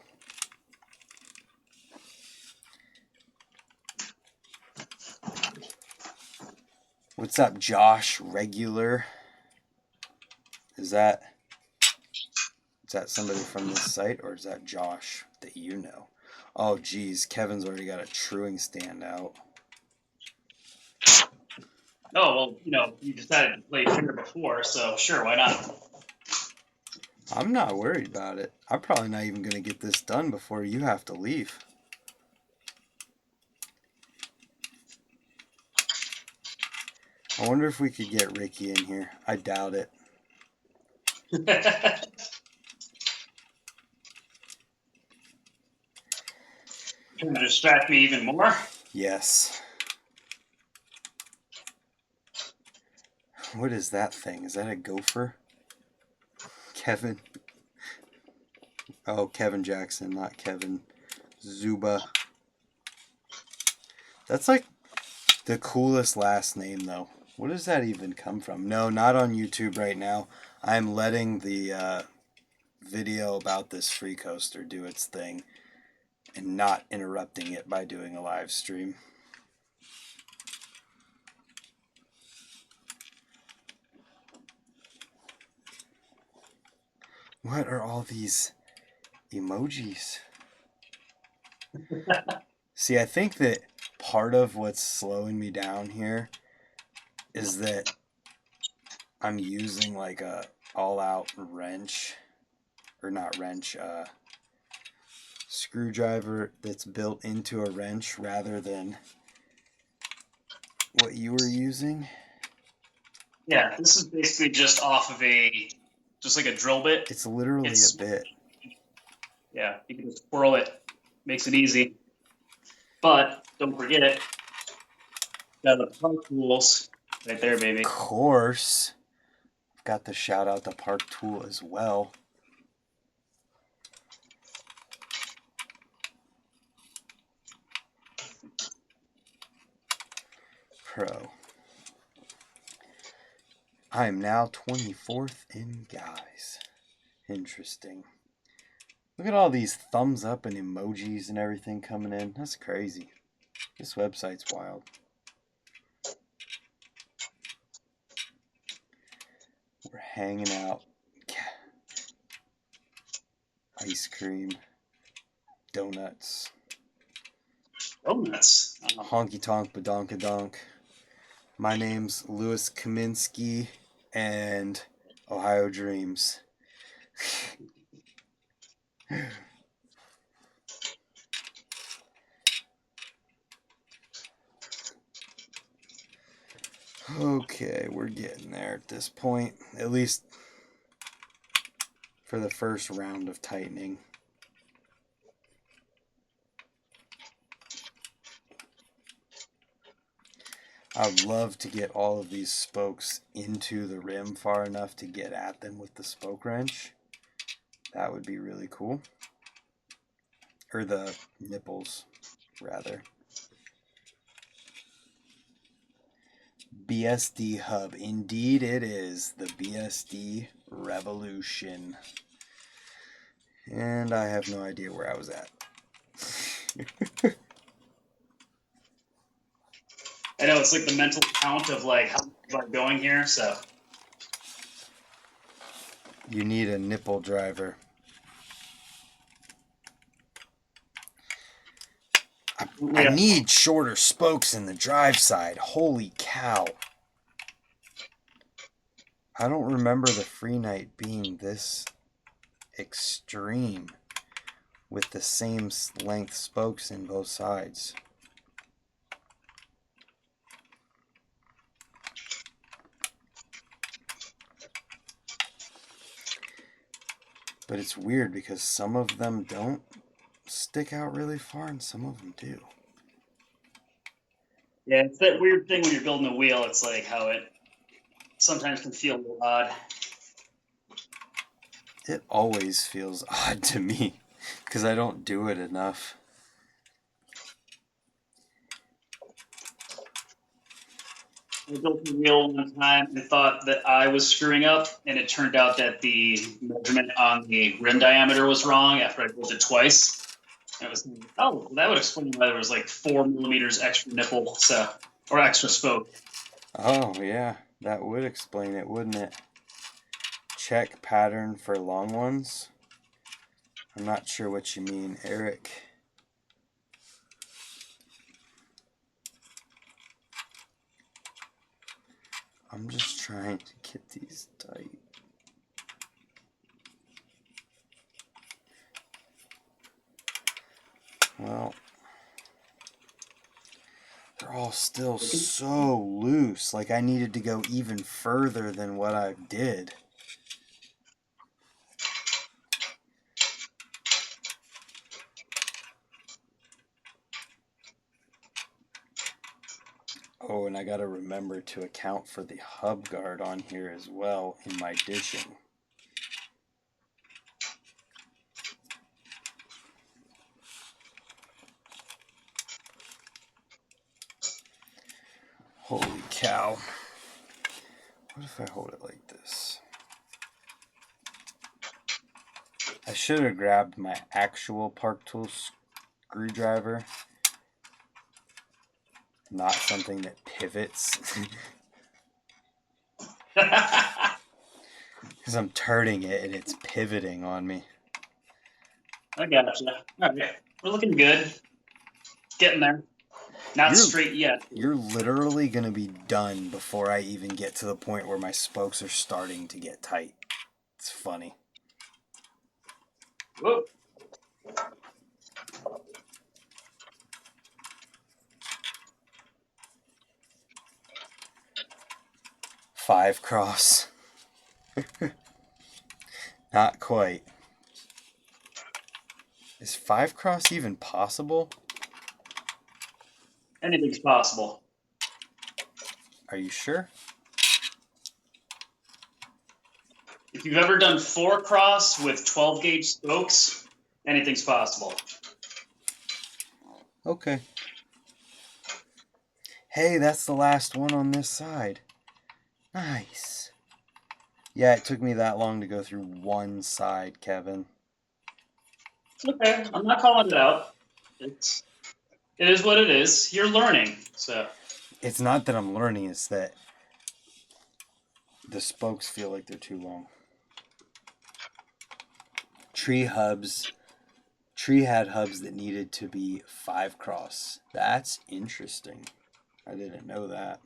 What's up, Josh Regular? Is that somebody from this site, or is that Josh that you know? Oh, geez, Kevin's already got a truing stand out. Oh, well, you decided to play here before, so sure, why not? I'm not worried about it. I'm probably not even going to get this done before you have to leave. I wonder if we could get Ricky in here. I doubt it. Trying to distract me even more? Yes. What is that thing? Is that a gopher? Kevin? Oh, Kevin Jackson, not Kevin Czuba. That's like the coolest last name, though. What does that even come from? No, not on YouTube right now. I'm letting the video about this free coaster do its thing and not interrupting it by doing a live stream. What are all these emojis? See, I think that part of what's slowing me down here is that I'm using like a all-out wrench, or not wrench, screwdriver that's built into a wrench rather than what you were using. Yeah, this is basically just off of just like a drill bit. It's literally a bit. Yeah, you can just twirl it. Makes it easy. But don't forget it. Got the park tools right there, baby. Of course. Got the shout out to Park Tool as well. Pro. I am now 24th in guys. Interesting. Look at all these thumbs up and emojis and everything coming in. That's crazy. This website's wild. We're hanging out. Ice cream. Donuts. Donuts. Honky tonk badonka donk. My name's Louis Kaminsky and Ohio Dreams. Okay, we're getting there at this point, at least for the first round of tightening. I'd love to get all of these spokes into the rim far enough to get at them with the spoke wrench. That would be really cool. Or the nipples, rather. BSD hub. Indeed it is. The BSD Revolution. And I have no idea where I was at. I know it's like the mental count of like how I'm going here, so. You need a nipple driver. I need shorter spokes in the drive side. Holy cow. I don't remember the Free Knight being this extreme with the same length spokes in both sides. But it's weird because some of them don't stick out really far and some of them do. Yeah, it's that weird thing when you're building a wheel. It's like how it sometimes can feel a little odd. It always feels odd to me because I don't do it enough. I built a wheel one time and thought that I was screwing up, and it turned out that the measurement on the rim diameter was wrong after I built it twice. And I was thinking, oh, well, that would explain why there was like 4 millimeters extra nipple, so, or extra spoke. Oh, yeah, that would explain it, wouldn't it? Check pattern for long ones. I'm not sure what you mean, Eric. I'm just trying to get these tight. Well, they're all still so loose. Like I needed to go even further than what I did. Oh, and I gotta remember to account for the hub guard on here as well in my dishing. Holy cow. What if I hold it like this? I should have grabbed my actual Park Tools screwdriver. Not something that pivots. Because I'm turning it and it's pivoting on me. I gotcha. All right. We're looking good. Getting there. Not straight yet. You're literally going to be done before I even get to the point where my spokes are starting to get tight. It's funny. Whoa. Five cross. Not quite. Is 5 cross even possible? Anything's possible. Are you sure? If you've ever done 4 cross with 12 gauge spokes, anything's possible. Okay. Hey, that's the last one on this side. Nice. Yeah, it took me that long to go through one side, Kevin. Okay, I'm not calling it out. It is what it is. You're learning, so. It's not that I'm learning, it's that the spokes feel like they're too long. Tree had hubs that needed to be 5 cross. That's interesting. I didn't know that.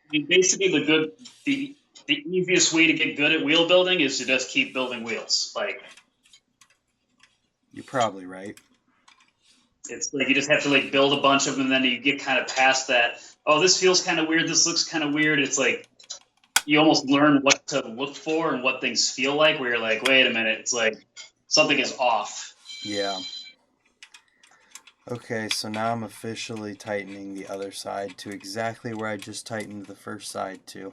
I mean, basically, the easiest way to get good at wheel building is to just keep building wheels. Like, you're probably right. It's like you just have to like build a bunch of them, and then you get kind of past that. Oh, this feels kind of weird. This looks kind of weird. It's like you almost learn what to look for and what things feel like. Where you're like, wait a minute, it's like something is off. Yeah. Okay, so now I'm officially tightening the other side to exactly where I just tightened the first side to.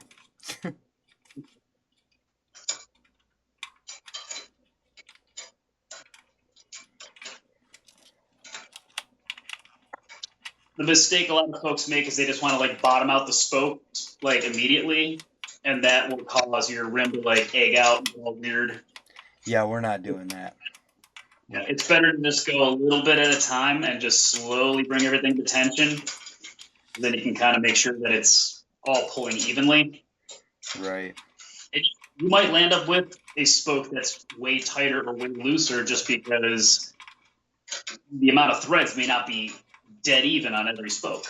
The mistake a lot of folks make is they just want to like bottom out the spokes like immediately, and that will cause your rim to like egg out and all weird. Yeah, we're not doing that. Yeah, it's better to just go a little bit at a time and just slowly bring everything to tension. Then you can kind of make sure that it's all pulling evenly. Right. And you might land up with a spoke that's way tighter or way looser just because the amount of threads may not be dead even on every spoke.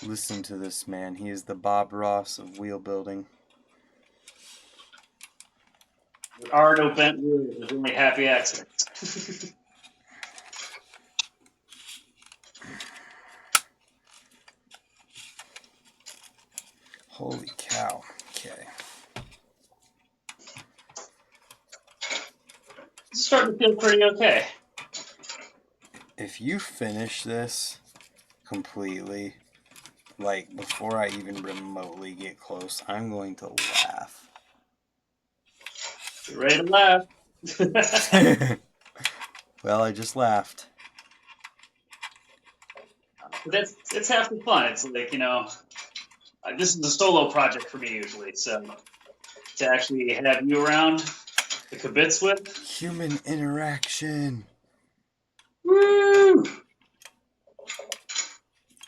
Listen to this man. He is the Bob Ross of wheel building. There are no bent wheels. There's only happy accidents. Holy cow. Okay. It's starting to feel pretty okay. If you finish this completely, like before I even remotely get close, I'm going to laugh. Get ready to laugh. Well, I just laughed. But it's half the fun. It's like, you know, this is a solo project for me usually. So to actually have you around to kibitz with. Human interaction. Woo!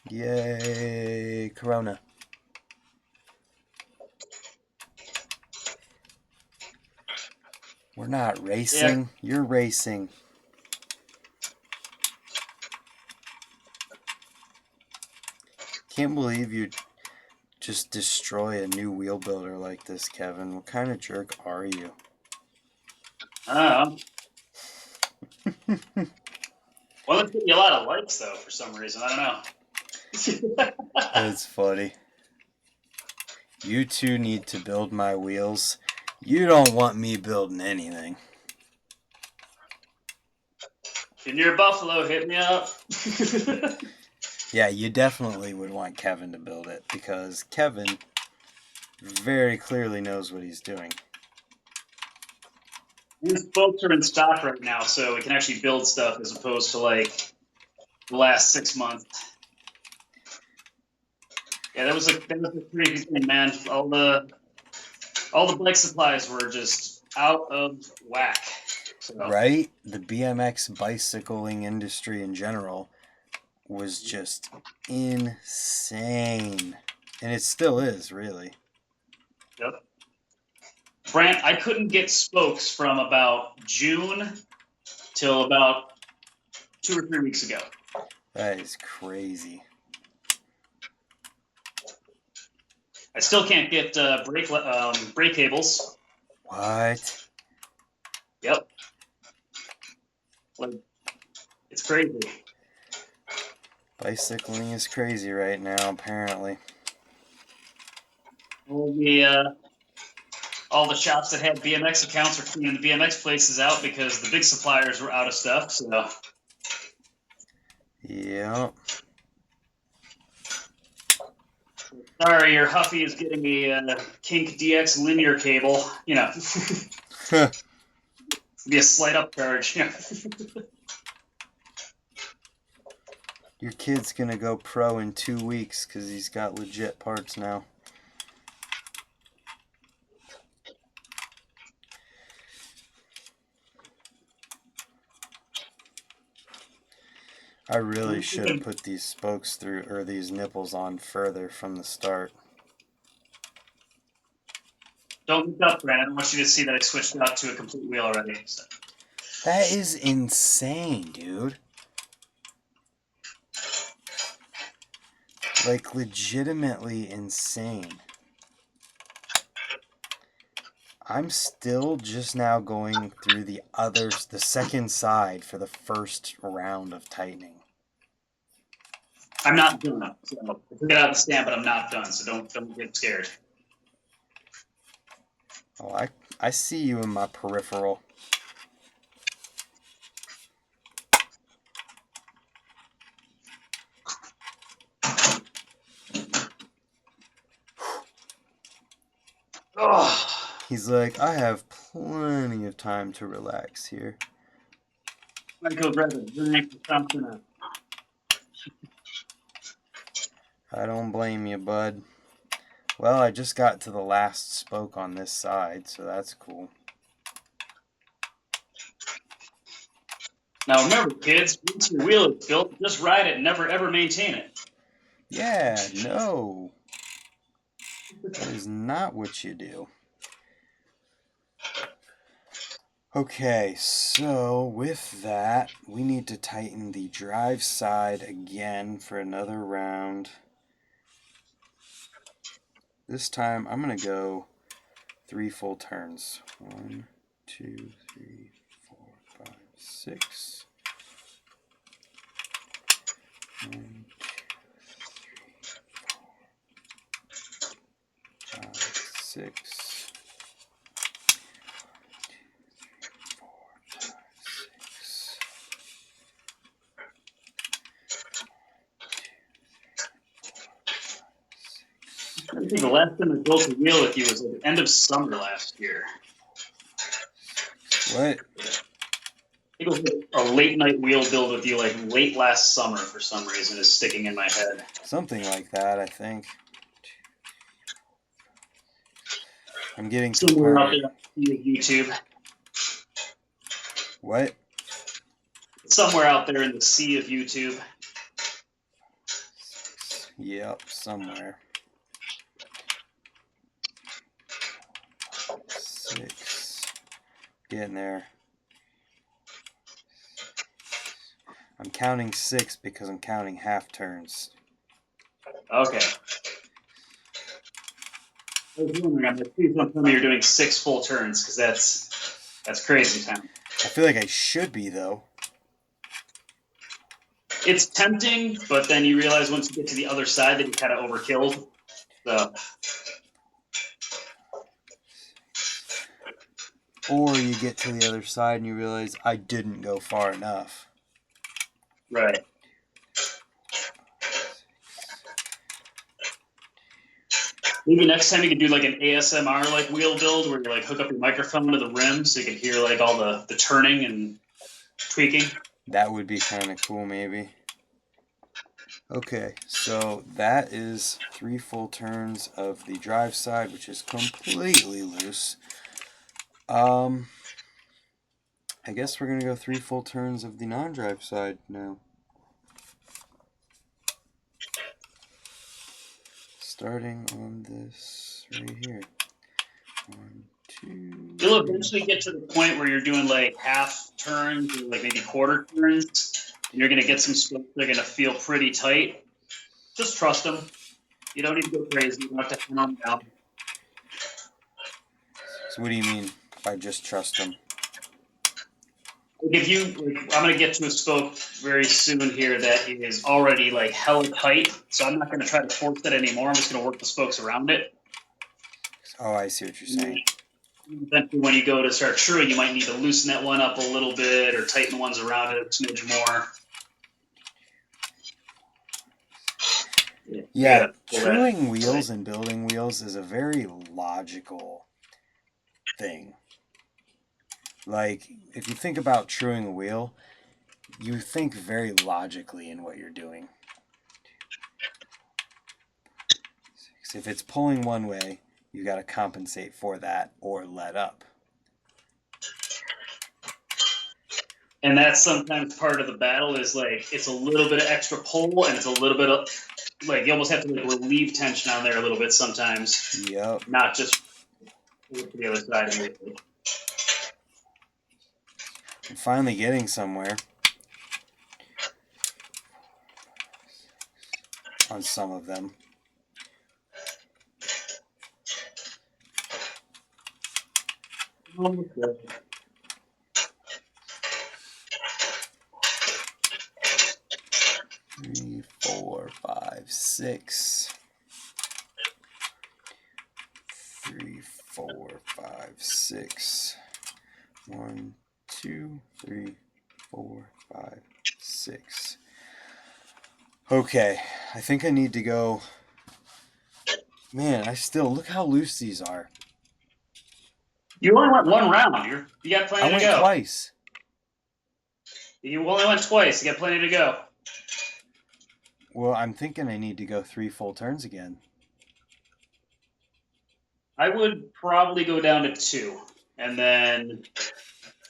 Yay, Corona. We're not racing. Yeah. You're racing. Can't believe you just destroy a new wheel builder like this, Kevin. What kind of jerk are you? I don't know. Well, it's getting a lot of likes, though, for some reason. I don't know. That's funny. You two need to build my wheels. You don't want me building anything. If you're Buffalo, hit me up. Yeah, you definitely would want Kevin to build it because Kevin very clearly knows what he's doing. These spokes are in stock right now, so we can actually build stuff as opposed to like the last 6 months. Yeah, that was a crazy thing, man. All the bike supplies were just out of whack. So. Right? The BMX bicycling industry in general was just insane. And it still is, really. Yep. Brant, I couldn't get spokes from about June till about 2 or 3 weeks ago. That is crazy. I still can't get brake cables. What? Yep. Like, it's crazy. Bicycling is crazy right now, apparently. All the shops that had BMX accounts are cleaning the BMX places out because the big suppliers were out of stuff. So. Yep. Sorry, your Huffy is getting a Kink DX linear cable. You know, be a slight upcharge. Your kid's gonna go pro in 2 weeks because he's got legit parts now. I really should have put these spokes through, or these nipples on further from the start. Don't look up, Brandon. I don't want you to see that I switched out to a complete wheel already. So. That is insane, dude. Like, legitimately insane. I'm still just now going through the second side for the first round of tightening. I'm not done. So I took it out of the stand, but I'm not done. So don't get scared. Oh, I see you in my peripheral. He's like, I have plenty of time to relax here. I go grab a drink or something. I don't blame you, bud. Well, I just got to the last spoke on this side, so that's cool. Now remember, kids, once your wheel is built, just ride it and never ever maintain it. Yeah, no. That is not what you do. Okay, so with that, we need to tighten the drive side again for another round. This time, I'm going to go 3 full turns. 1, 2, 3, 4, 5, 6. 1, 2, 3, 4, 5, 6. 6. I think the last time I built a wheel with you was at the end of summer last year. What? I think it was a late night wheel build with you like late last summer for some reason is sticking in my head. Something like that, I think. I'm getting to the Somewhere part out there on YouTube. What? Somewhere out there in the sea of YouTube. Yep, somewhere. 6. Getting there. I'm counting 6 because I'm counting half turns. Okay. I was wondering, I'm like, please don't tell me you're doing 6 full turns, because that's crazy time. I feel like I should be, though. It's tempting, but then you realize once you get to the other side that you kind of overkilled. So. Or you get to the other side and you realize I didn't go far enough. Right. Maybe next time you could do like an ASMR like wheel build where you like hook up your microphone to the rim so you can hear like all the turning and tweaking. That would be kind of cool, maybe. Okay, so that is 3 full turns of the drive side, which is completely loose. I guess we're going to go 3 full turns of the non-drive side now. Starting on this right here. 1, 2. You'll eventually get to the point where you're doing like half turns or like maybe quarter turns, and you're going to get some spokes that are going to feel pretty tight. Just trust them. You don't need to go crazy. You don't have to hand them down. So what do you mean by just trust them? Like if you, like, I'm going to get to a spoke very soon here that is already like hella tight, so I'm not going to try to force it anymore. I'm just going to work the spokes around it. Oh, I see what you're saying. Eventually, when you go to start truing, you might need to loosen that one up a little bit or tighten the ones around it a smidge more. Yeah, truing wheels and building wheels is a very logical thing. Like, if you think about truing a wheel, you think very logically in what you're doing. If it's pulling one way, you got to compensate for that or let up. And that's sometimes part of the battle is like it's a little bit of extra pull and it's a little bit of like you almost have to like relieve tension on there a little bit sometimes. Yep. Not just to the other side. I'm finally getting somewhere on some of them. Okay. 3, 4, 5, 6. 3, 4, 5, 6. 1, 2, 3, 4, 5, 6. Okay, I think I need to go. Man, I still look how loose these are. You only went one round. You got I plenty to went go. twice. You only went twice. You got plenty to go. Well, I'm thinking I need to go 3 full turns again. I would probably go down to 2, and then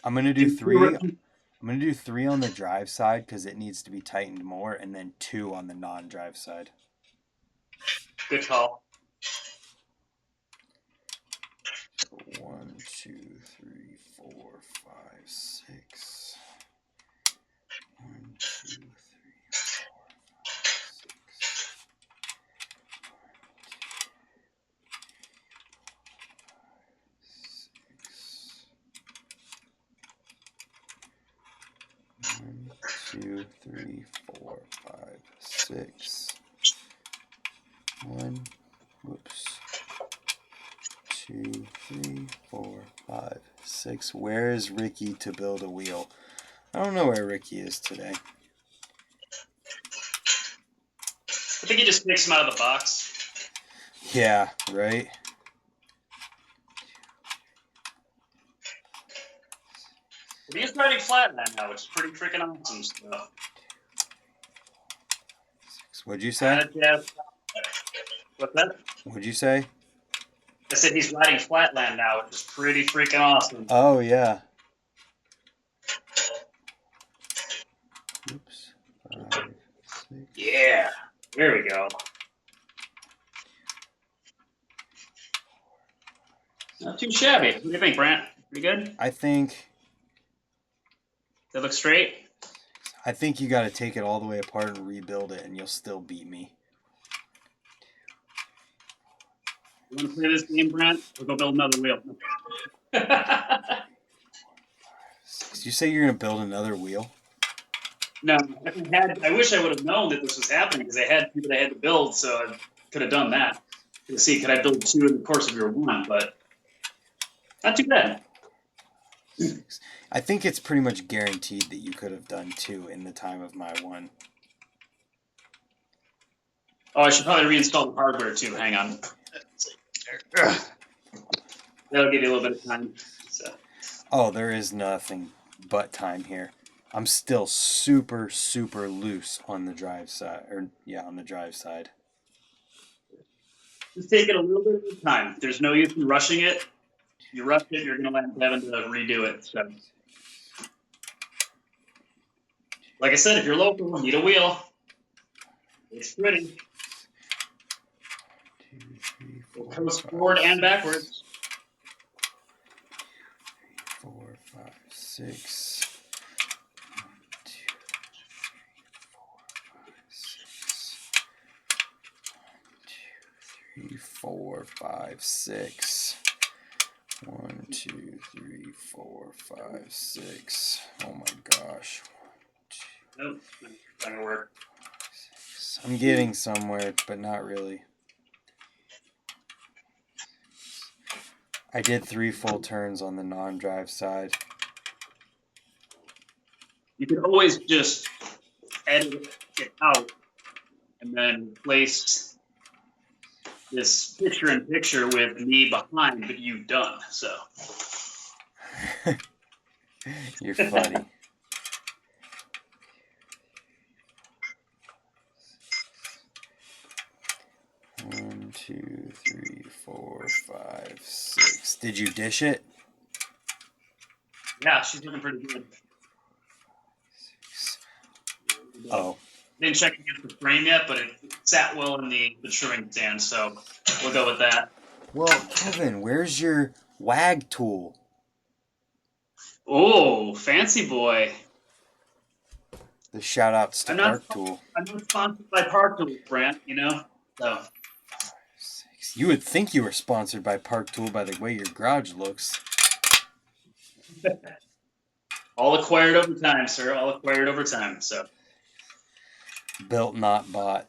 I'm gonna do 3. I'm gonna do 3 on the drive side because it needs to be tightened more, and then 2 on the non-drive side. Good call. 1, 2, 3, 4, 5, 6. 1, 2, 3, 4, 2, 3, 4, 5, 6. 1, whoops. 2, 3, 4, 5, 6. Where is Ricky to build a wheel? I don't know where Ricky is today. I think you just mix them out of the box. Yeah, right? He's riding flatland now, which is pretty freaking awesome stuff. What'd you say? What's that? What'd you say? I said he's riding flatland now, which is pretty freaking awesome. Oh, yeah. Oops. 5, 6. Yeah. There we go. Not too shabby. What do you think, Brant? Pretty good? I think That looks straight? you got to take it all the way apart and rebuild it, and you'll still beat me. You want to play this game, Brant? We'll go build another wheel. Did you say you're going to build another wheel? No, I wish I would have known that this was happening because I had people that I had to build, so I could have done that. To see, could I build 2 in the course of your 1? But not too bad. 6. I think it's pretty much guaranteed that you could have done 2 in the time of my 1. Oh, I should probably reinstall the hardware too. Hang on. That'll give you a little bit of time. So. Oh, there is nothing but time here. I'm still super, super loose on the drive side. On the drive side. Just take it a little bit of time. There's no use in rushing it. You rush it, you're going to end up having to redo it. So. Like I said, if you're local, you need a wheel. It's pretty. 2, 3, 4, It goes forward and backwards. 4, 5, 6. 3, 4, 5, 6. 1, 2, 3, 4, 5, 6. Oh my gosh. Nope, not gonna work. 6. I'm getting somewhere, but not really. I did 3 full turns on the non-drive side. You can always just edit it out and then place this picture-in-picture with me behind, but you done. So You're funny. One, 2, 3, 4, 5, 6. Did you dish it? yeah, she's looking pretty good. 6. Oh. Didn't check against the frame yet, but it sat well in the maturing stand, so we'll go with that. Well, Kevin, where's your WAG tool? Oh, fancy boy. The shout-outs to Park Tool. I'm not sponsored by Park Tool, Brant, you know? So. 6. You would think you were sponsored by Park Tool by the way your garage looks. All acquired over time, sir. All acquired over time, so. Built, not bought.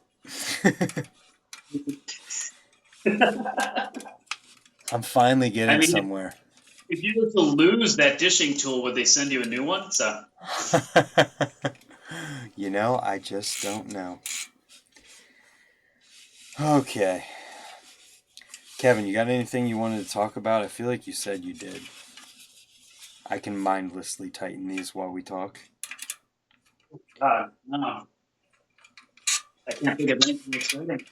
I'm finally getting somewhere. If you were to lose that dishing tool, would they send you a new one? So. You know, I just don't know. Okay. Kevin, you got anything you wanted to talk about? I feel like you said you did. I can mindlessly tighten these while we talk. God, no. I can't think of anything exciting.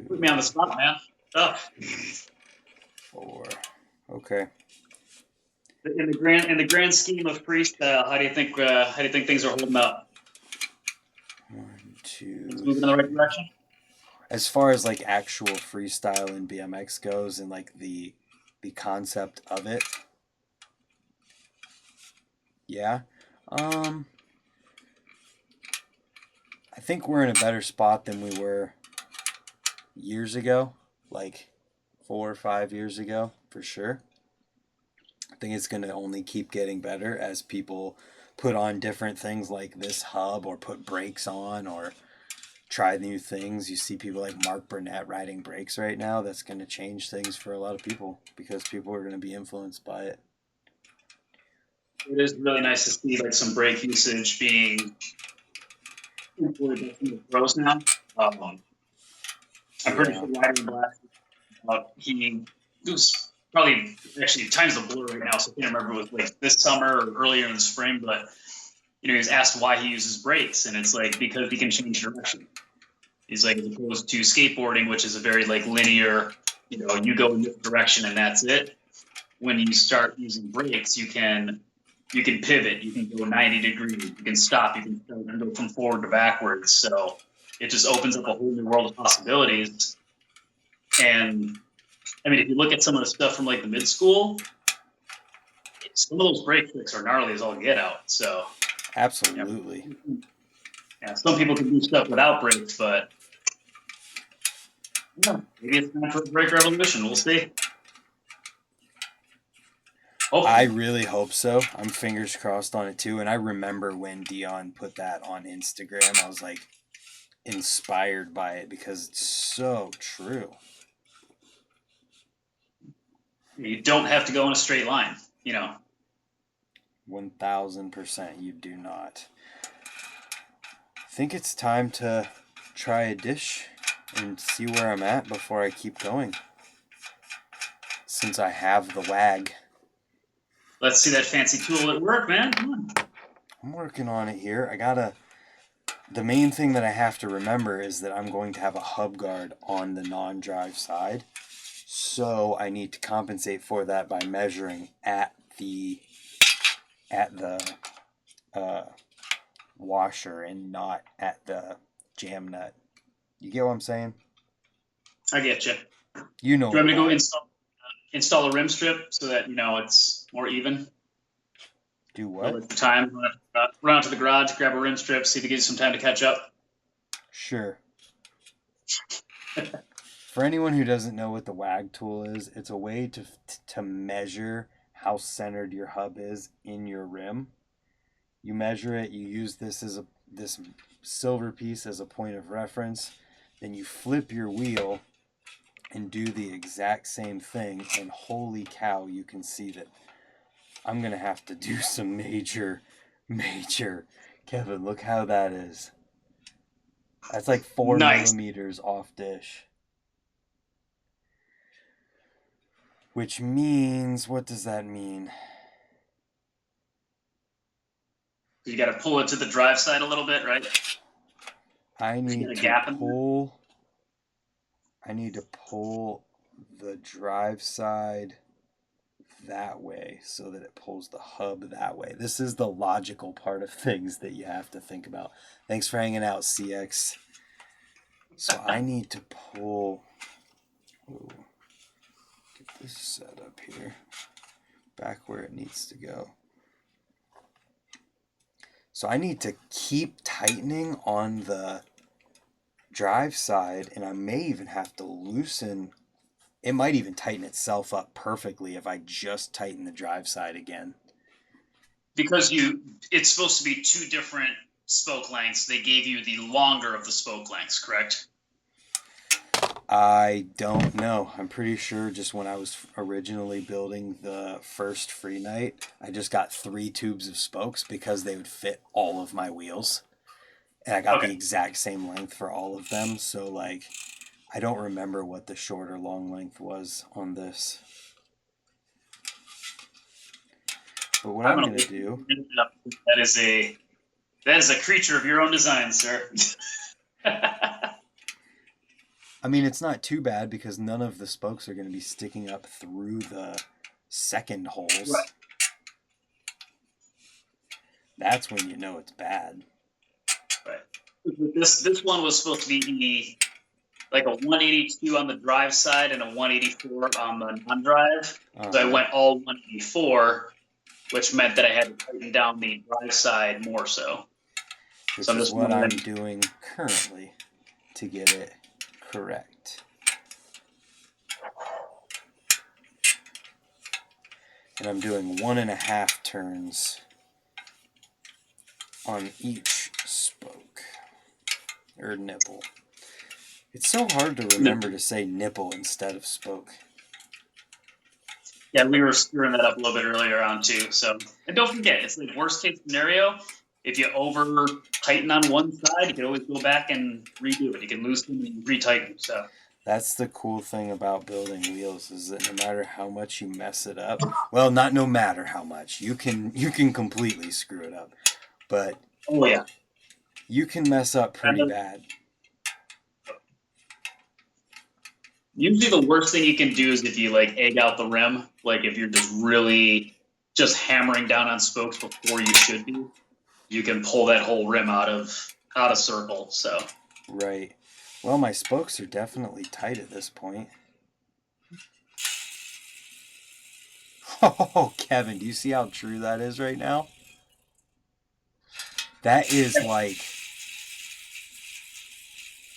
Put me on the 2, spot, man. Oh. 4. Okay. In the grand scheme of freestyle, how do you think things are holding up? 1, 2. It's moving in the right direction. As far as like actual freestyle in BMX goes, and like the concept of it, yeah. I think we're in a better spot than we were years ago, like 4 or 5 years ago, for sure. I think it's going to only keep getting better as people put on different things like this hub, or put brakes on, or try new things. You see people like Mark Burnett riding brakes right now. That's going to change things for a lot of people because people are going to be influenced by it. It is really nice to see like some brake usage being employed by the pros now. I'm pretty sure Ryder Black, he was probably actually time's a blur right now, so I can't remember if it was like this summer or earlier in the spring, but he was asked why he uses brakes, and it's like because he can change direction. He's like, as opposed to skateboarding, which is a very like linear, you go in this direction and that's it. When you start using brakes, you can pivot, you can go 90 degrees, you can stop, you can go from forward to backwards. So it just opens up a whole new world of possibilities. And I mean, if you look at some of the stuff from like the mid school, some of those brake tricks are gnarly as all get out. So absolutely. Yeah, some people can do stuff without brakes, but maybe it's time for a brake revolution. We'll see. I really hope so. I'm fingers crossed on it too. And I remember when Dion put that on Instagram, I was like inspired by it because it's so true. You don't have to go in a straight line, 1000% you do not. I think it's time to try a dish and see where I'm at before I keep going. Since I have the WAG. Let's see that fancy tool at work, man. Come on. I'm working on it here. The main thing that I have to remember is that I'm going to have a hub guard on the non-drive side. So I need to compensate for that by measuring at the washer and not at the jam nut. You get what I'm saying? I get you. You know. Do you want me to go install a rim strip so that it's more even? Do what? At the time, run out to the garage, grab a rim strip, see if it gives you some time to catch up. Sure. For anyone who doesn't know what the WAG tool is, it's a way to measure how centered your hub is in your rim. You measure it, you use this silver piece as a point of reference, then you flip your wheel and do the exact same thing, and holy cow, you can see that I'm going to have to do some major, Kevin, look how that is. That's like 4 millimeters off dish. Which means, what does that mean? You got to pull it to the drive side a little bit, right? I need to pull the drive side that way so that it pulls the hub that way. This is the logical part of things that you have to think about. Thanks for hanging out, CX. So I need to pull... Ooh, get this set up here. Back where it needs to go. So I need to keep tightening on the drive side, and I may even have to loosen. It might even tighten itself up perfectly if I just tighten the drive side again. Because it's supposed to be 2 different spoke lengths. They gave you the longer of the spoke lengths, correct? I don't know. I'm pretty sure just when I was originally building the first free night, I just got 3 tubes of spokes because they would fit all of my wheels. And I got the exact same length for all of them. So, like, I don't remember what the short or long length was on this. But what I'm going to do... That is a creature of your own design, sir. I mean, it's not too bad because none of the spokes are going to be sticking up through the second holes. Right. That's when you know it's bad. Right. This one was supposed to be like a 182 on the drive side and a 184 on the non-drive. So I went all 184, which meant that I had to tighten down the drive side more so. Which is what I'm doing currently to get it correct. And I'm doing 1.5 turns on each spoke, or nipple. It's so hard to remember to say nipple instead of spoke. Yeah, we were screwing that up a little bit earlier on too. So, and don't forget, it's like worst case scenario. If you over tighten on one side, you can always go back and redo it. You can loosen and retighten. So that's the cool thing about building wheels is that no matter how much you mess it up, well, not no matter how much, you can completely screw it up. But oh yeah, you can mess up pretty bad. Usually the worst thing you can do is if you like egg out the rim, like if you're just really just hammering down on spokes before you should be, you can pull that whole rim out of circle. So right. Well, my spokes are definitely tight at this point. Oh, Kevin, do you see how true that is right now? That is like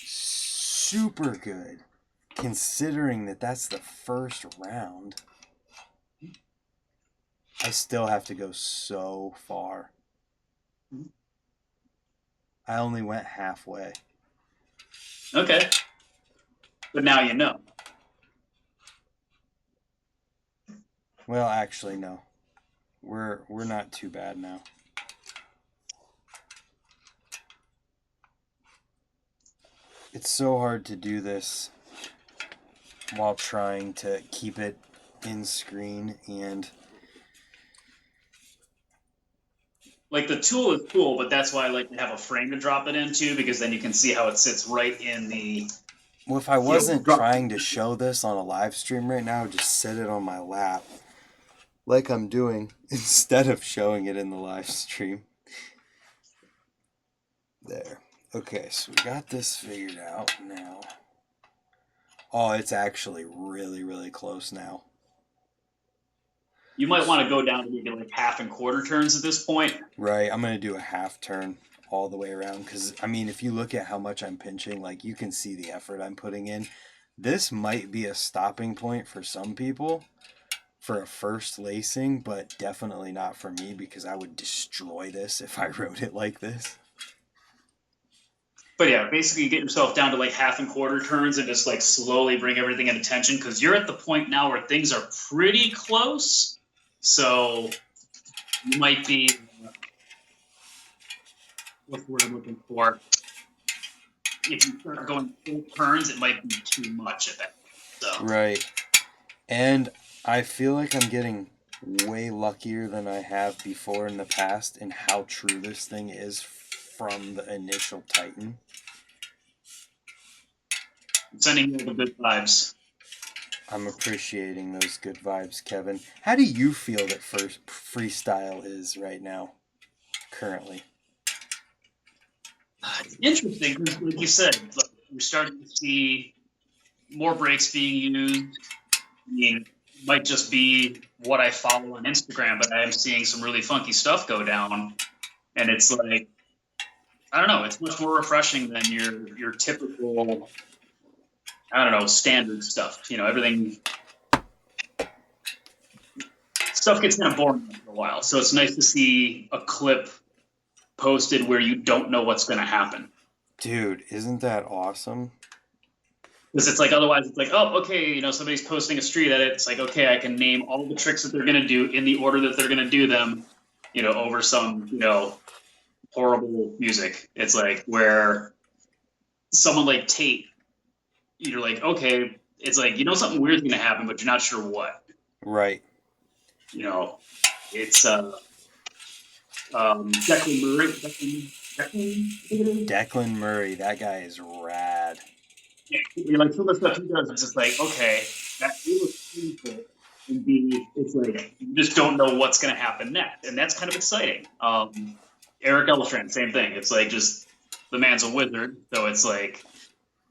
super good, considering that that's the first round. I still have to go so far. I only went halfway. Okay. But now you know. Well, actually, no. We're not too bad now. It's so hard to do this while trying to keep it in screen and... Like the tool is cool, but that's why I like to have a frame to drop it into, because then you can see how it sits right in the... Well, if I wasn't trying to show this on a live stream right now, I would just set it on my lap like I'm doing instead of showing it in the live stream. There. Okay, so we got this figured out now. Oh, it's actually really, really close now. You might want to go down to maybe like half and quarter turns at this point. Right, I'm going to do a half turn all the way around because, I mean, if you look at how much I'm pinching, like, you can see the effort I'm putting in. This might be a stopping point for some people for a first lacing, but definitely not for me because I would destroy this if I wrote it like this. But yeah, basically you get yourself down to like half and quarter turns and just like slowly bring everything into tension because you're at the point now where things are pretty close. So you might be, what's the word I'm looking for? If you start going full turns, it might be too much of it. So. Right. And I feel like I'm getting way luckier than I have before in the past in how true this thing is from the initial Titan. I'm sending you the good vibes. I'm appreciating those good vibes, Kevin. How do you feel that first freestyle is right now, currently? It's interesting, because like you said, look, we're starting to see more breaks being used. I mean, it might just be what I follow on Instagram, but I am seeing some really funky stuff go down. And it's like, I don't know, it's much more refreshing than your typical, I don't know, standard stuff. You know, everything, stuff gets kind of boring after a while. So it's nice to see a clip posted where you don't know what's going to happen. Dude, isn't that awesome? Because it's like, otherwise it's like, oh, okay, you know, somebody's posting a street edit. It's like, okay, I can name all the tricks that they're going to do in the order that they're going to do them, you know, over some, you know, horrible music. It's like where someone like Tate, you're like, okay, it's like, you know, something weird's going to happen, but you're not sure what. Right. You know, it's Declan Murray. Declan Murray, that guy is rad. Yeah, you're like, some of the stuff he does is just like, okay, that looks painful. And B, it's like, you just don't know what's going to happen next. And that's kind of exciting. Eric Elstrand, same thing. It's like, just, the man's a wizard. So it's like,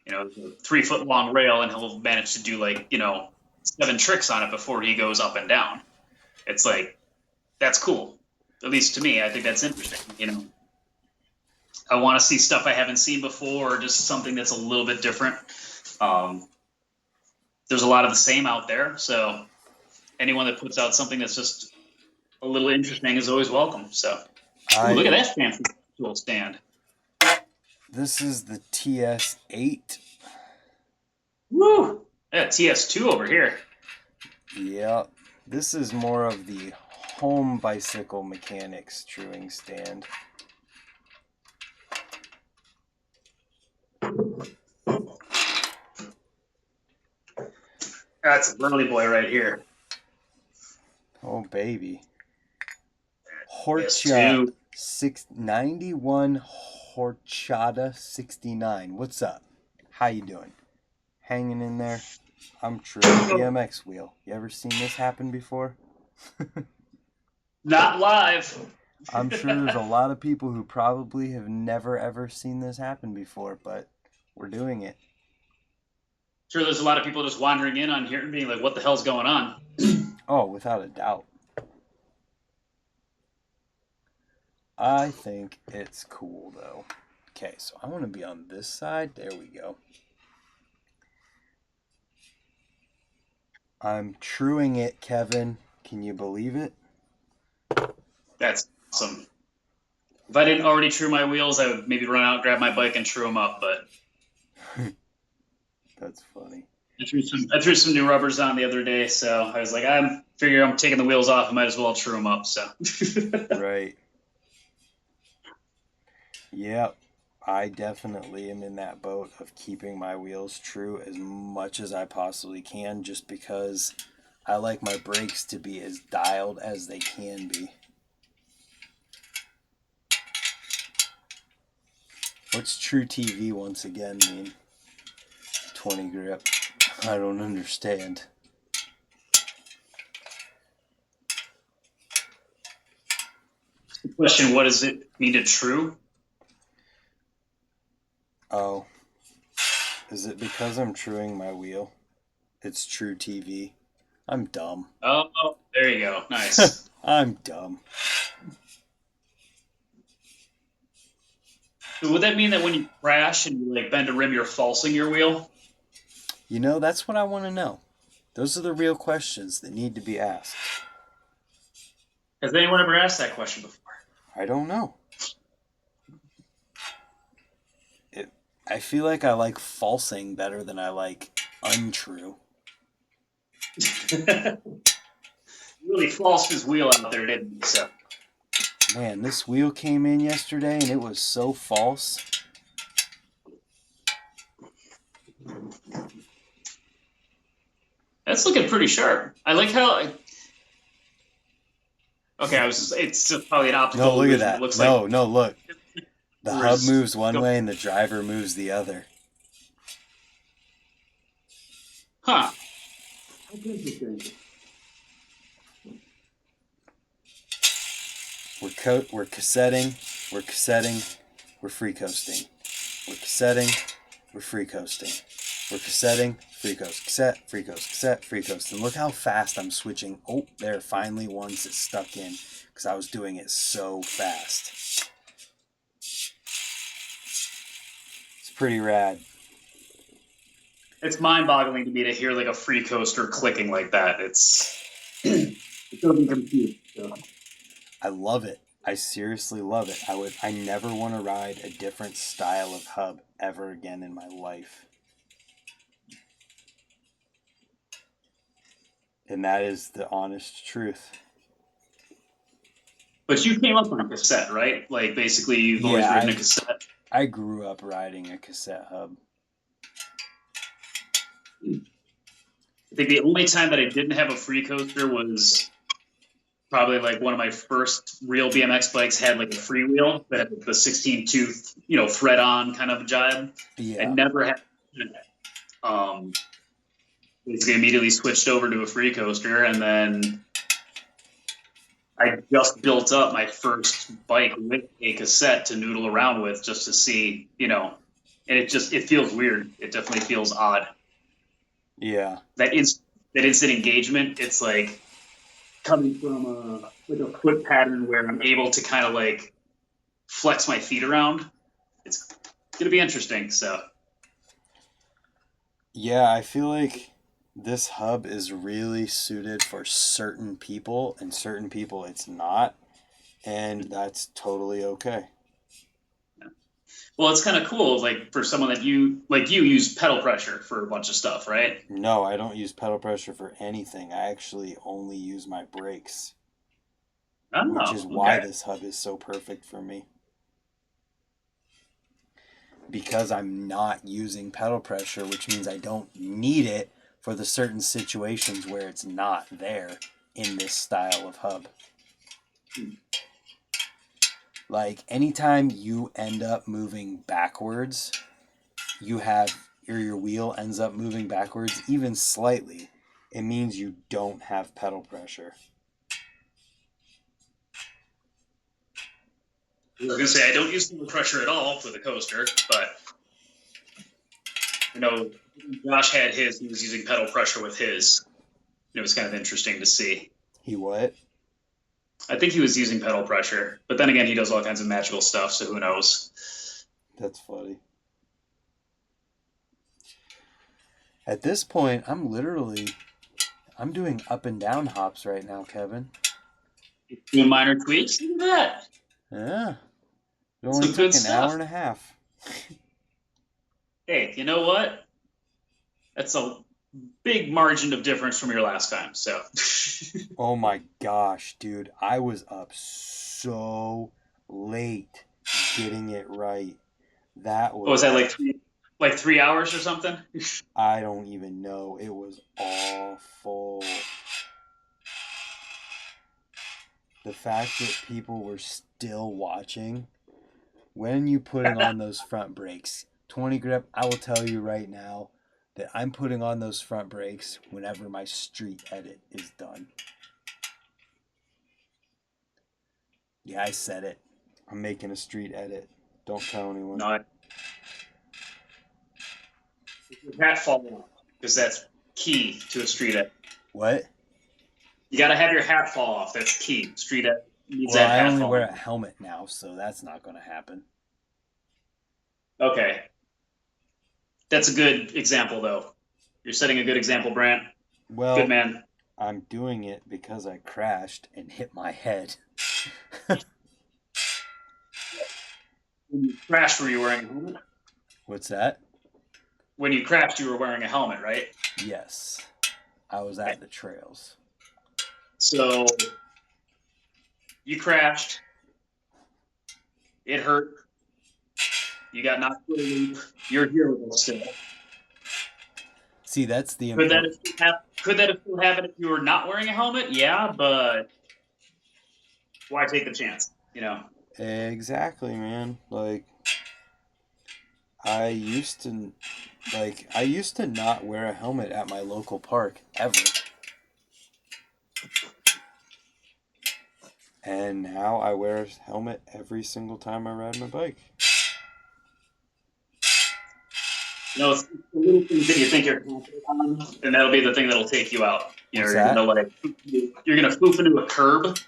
you know, a 3 foot long rail, and he'll manage to do like, you know, 7 tricks on it before he goes up and down. It's like, that's cool. At least to me, I think that's interesting. You know, I want to see stuff I haven't seen before, or just something that's a little bit different. There's a lot of the same out there, so anyone that puts out something that's just a little interesting is always welcome. So, look at that fancy tool stand. This is the TS8. Woo! Yeah, TS2 over here. Yeah, this is more of the home bicycle mechanics truing stand. That's a burly boy right here. Oh, baby. Horchata 691 Horchata 69. What's up? How you doing? Hanging in there? I'm true. BMX wheel. You ever seen this happen before? Not live. I'm sure there's a lot of people who probably have never ever seen this happen before, but we're doing it. Sure, there's a lot of people just wandering in on here and being like, what the hell's going on? Oh, without a doubt. I think it's cool, though. Okay, so I want to be on this side. There we go. I'm truing it, Kevin. Can you believe it? That's awesome. If I didn't already true my wheels, I would maybe run out, grab my bike, and true them up, but... That's funny. I threw some new rubbers on the other day, so I was like, I'm taking the wheels off. I might as well true them up. So Right. Yep. I definitely am in that boat of keeping my wheels true as much as I possibly can, just because I like my brakes to be as dialed as they can be. What's true TV once again mean? 20 grip. I don't understand. the question: what does it mean to true? Oh. Is it because I'm truing my wheel? It's true TV. I'm dumb. Oh, there you go. Nice. I'm dumb. So would that mean that when you crash and you like bend a rim, you're falsing your wheel? You know, that's what I want to know. Those are the real questions that need to be asked. Has anyone ever asked that question before? I don't know. I feel like I like falsing better than I like untrue. Really falsed his wheel out there, didn't he? So. Man, this wheel came in yesterday and it was so false. That's looking pretty sharp. I like how. Okay, it's just probably an optical. No, look illusion. at that. It looks No, like... no, look. The hub moves one way and the driver moves the other. Huh. That's interesting. We're cassetting, we're free coasting. We're cassetting, we're free coasting. We're cassetting, free coast, cassette, free coast, cassette, free coast. And look how fast I'm switching. Oh, there, finally once it stuck in, because I was doing it so fast. It's pretty rad. It's mind-boggling to me to hear like a free coaster clicking like that. It's doesn't compute. So. I love it. I seriously love it. I never want to ride a different style of hub ever again in my life. And that is the honest truth. But you came up on a cassette, right? Like basically you've always ridden a cassette. I grew up riding a cassette hub. I think the only time that I didn't have a free coaster was probably like one of my first real BMX bikes had like a freewheel that had the 16 tooth, thread on kind of jibe. I Yeah. never had. Basically, immediately switched over to a free coaster, and then I just built up my first bike with a cassette to noodle around with, just to see, and it feels weird. It definitely feels odd. Yeah. That instant engagement, it's like coming from a foot pattern where I'm able to kind of like flex my feet around. It's gonna be interesting. So Yeah, I feel like this hub is really suited for certain people, and certain people it's not, and that's totally okay. well, it's kind of cool, like for someone that you use pedal pressure for a bunch of stuff, right? No, I don't use pedal pressure for anything. I actually only use my brakes, which is Oh, why okay. this hub is so perfect for me. Because I'm not using pedal pressure, which means I don't need it for the certain situations where it's not there in this style of hub. Like anytime you end up moving backwards, your wheel ends up moving backwards even slightly, it means you don't have pedal pressure. I was gonna say I don't use pedal pressure at all for the coaster, but you know, Josh had his. He was using pedal pressure with his. It was kind of interesting to see. He what? I think he was using pedal pressure, but then again, he does all kinds of magical stuff, so who knows? That's funny. At this point, I'm doing up and down hops right now, Kevin. Doing minor tweaks. Look at that. Yeah. It only Some took good an hour stuff. and a half. Hey, you know what? That's a big margin of difference from your last time. So, Oh my gosh, dude. I was up so late getting it right. That what was was, that like 3 hours or something? I don't even know. It was awful. The fact that people were still watching. When you putting on those front brakes, 20 grip, I will tell you right now that I'm putting on those front brakes whenever my street edit is done. Yeah, I said it. I'm making a street edit. Don't tell anyone. No, your hat fall off because that's key to a street edit. What? You got to have your hat fall off. That's key. Street edit needs Well, that I hat only wear falling a helmet now, so that's not going to happen. off. Okay, that's a good example though. You're setting a good example, Brant. Good Well, man. I'm doing it because I crashed and hit my head. When you crashed, were you wearing a helmet? What's that? When you crashed, you were wearing a helmet, right? Yes. I was Okay. at the trails. So you crashed. It hurt. You got knocked for a loop. You're here with us still. See, that's the Could that important. have still happened if you were not wearing a helmet? Yeah, but why take the chance? Exactly, man. I used to I used to not wear a helmet at my local park ever. And now I wear a helmet every single time I ride my bike. It's the little things that you think you're confident on, and that'll be the thing that'll take you out. What's You're gonna that? foof into a curb,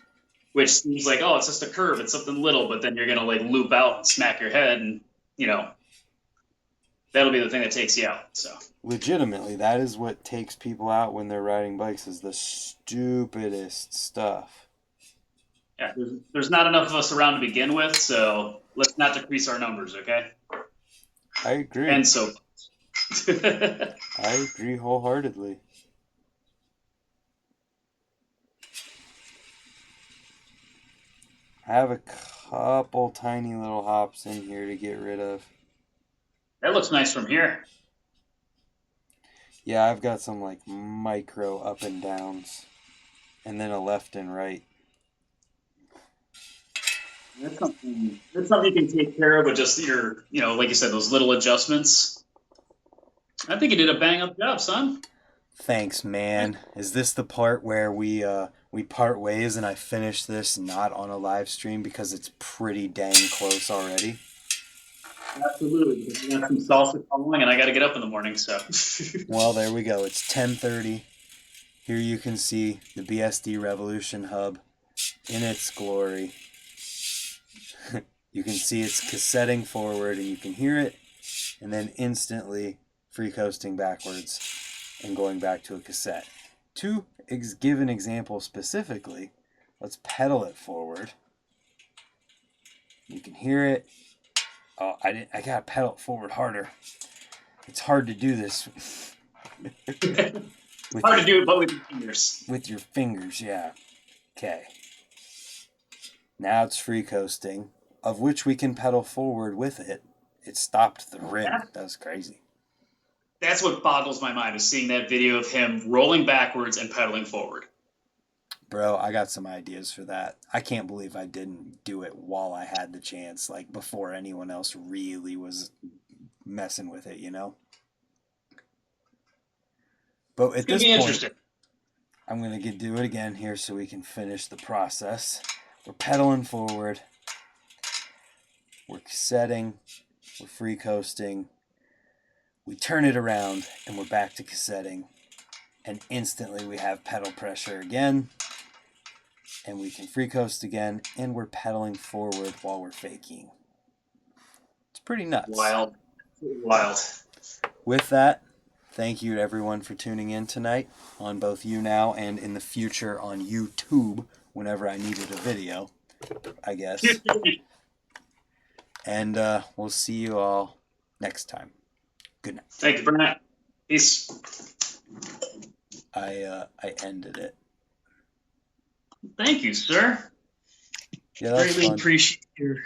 which seems like, oh, it's just a curb, it's something little, but then you're gonna like loop out and smack your head, and you know that'll be the thing that takes you out. So Legitimately, that is what takes people out when they're riding bikes is the stupidest stuff. yeah, there's not enough of us around to begin with, so let's not decrease our numbers, okay? I agree. And so I agree wholeheartedly. I have a couple tiny little hops in here to get rid of. that looks nice from here. Yeah, I've got some like micro up and downs, and then a left and right. That's something you can take care of with just your, like you said, those little adjustments. I think you did a bang up job, son. Thanks, man. Is this the part where we part ways and I finish this not on a live stream because it's pretty dang close already? Absolutely, because we got some salsa calling, and I got to get up in the morning. So, Well, there we go. It's 10:30. Here you can see the BSD Revolution hub in its glory. You can see it's cassetting forward and you can hear it, and then instantly free coasting backwards and going back to a cassette. To give an example specifically, let's pedal it forward. You can hear it. Oh, I gotta pedal it forward harder. It's hard to do this. hard to do it, but with your fingers. With your fingers, yeah. Okay. Now it's free coasting, of which we can pedal forward with it. It stopped the rim. That was crazy. That's what boggles my mind, is seeing that video of him rolling backwards and pedaling forward. Bro, I got some ideas for that. I can't believe I didn't do it while I had the chance, like before anyone else really was messing with it, you know? But at this point, I'm going to do it again here so we can finish the process. We're pedaling forward. We're cassetting. We're free coasting. We turn it around and we're back to cassetting. And instantly we have pedal pressure again. And we can free coast again. And we're pedaling forward while we're faking. It's pretty nuts. Wild. With that, thank you to everyone for tuning in tonight on both YouNow and in the future on YouTube whenever I needed a video, I guess. And we'll see you all next time. Good night. Thank you, Brent. Peace. I ended it. Thank you, sir. Yeah, that's Greatly fun. appreciate your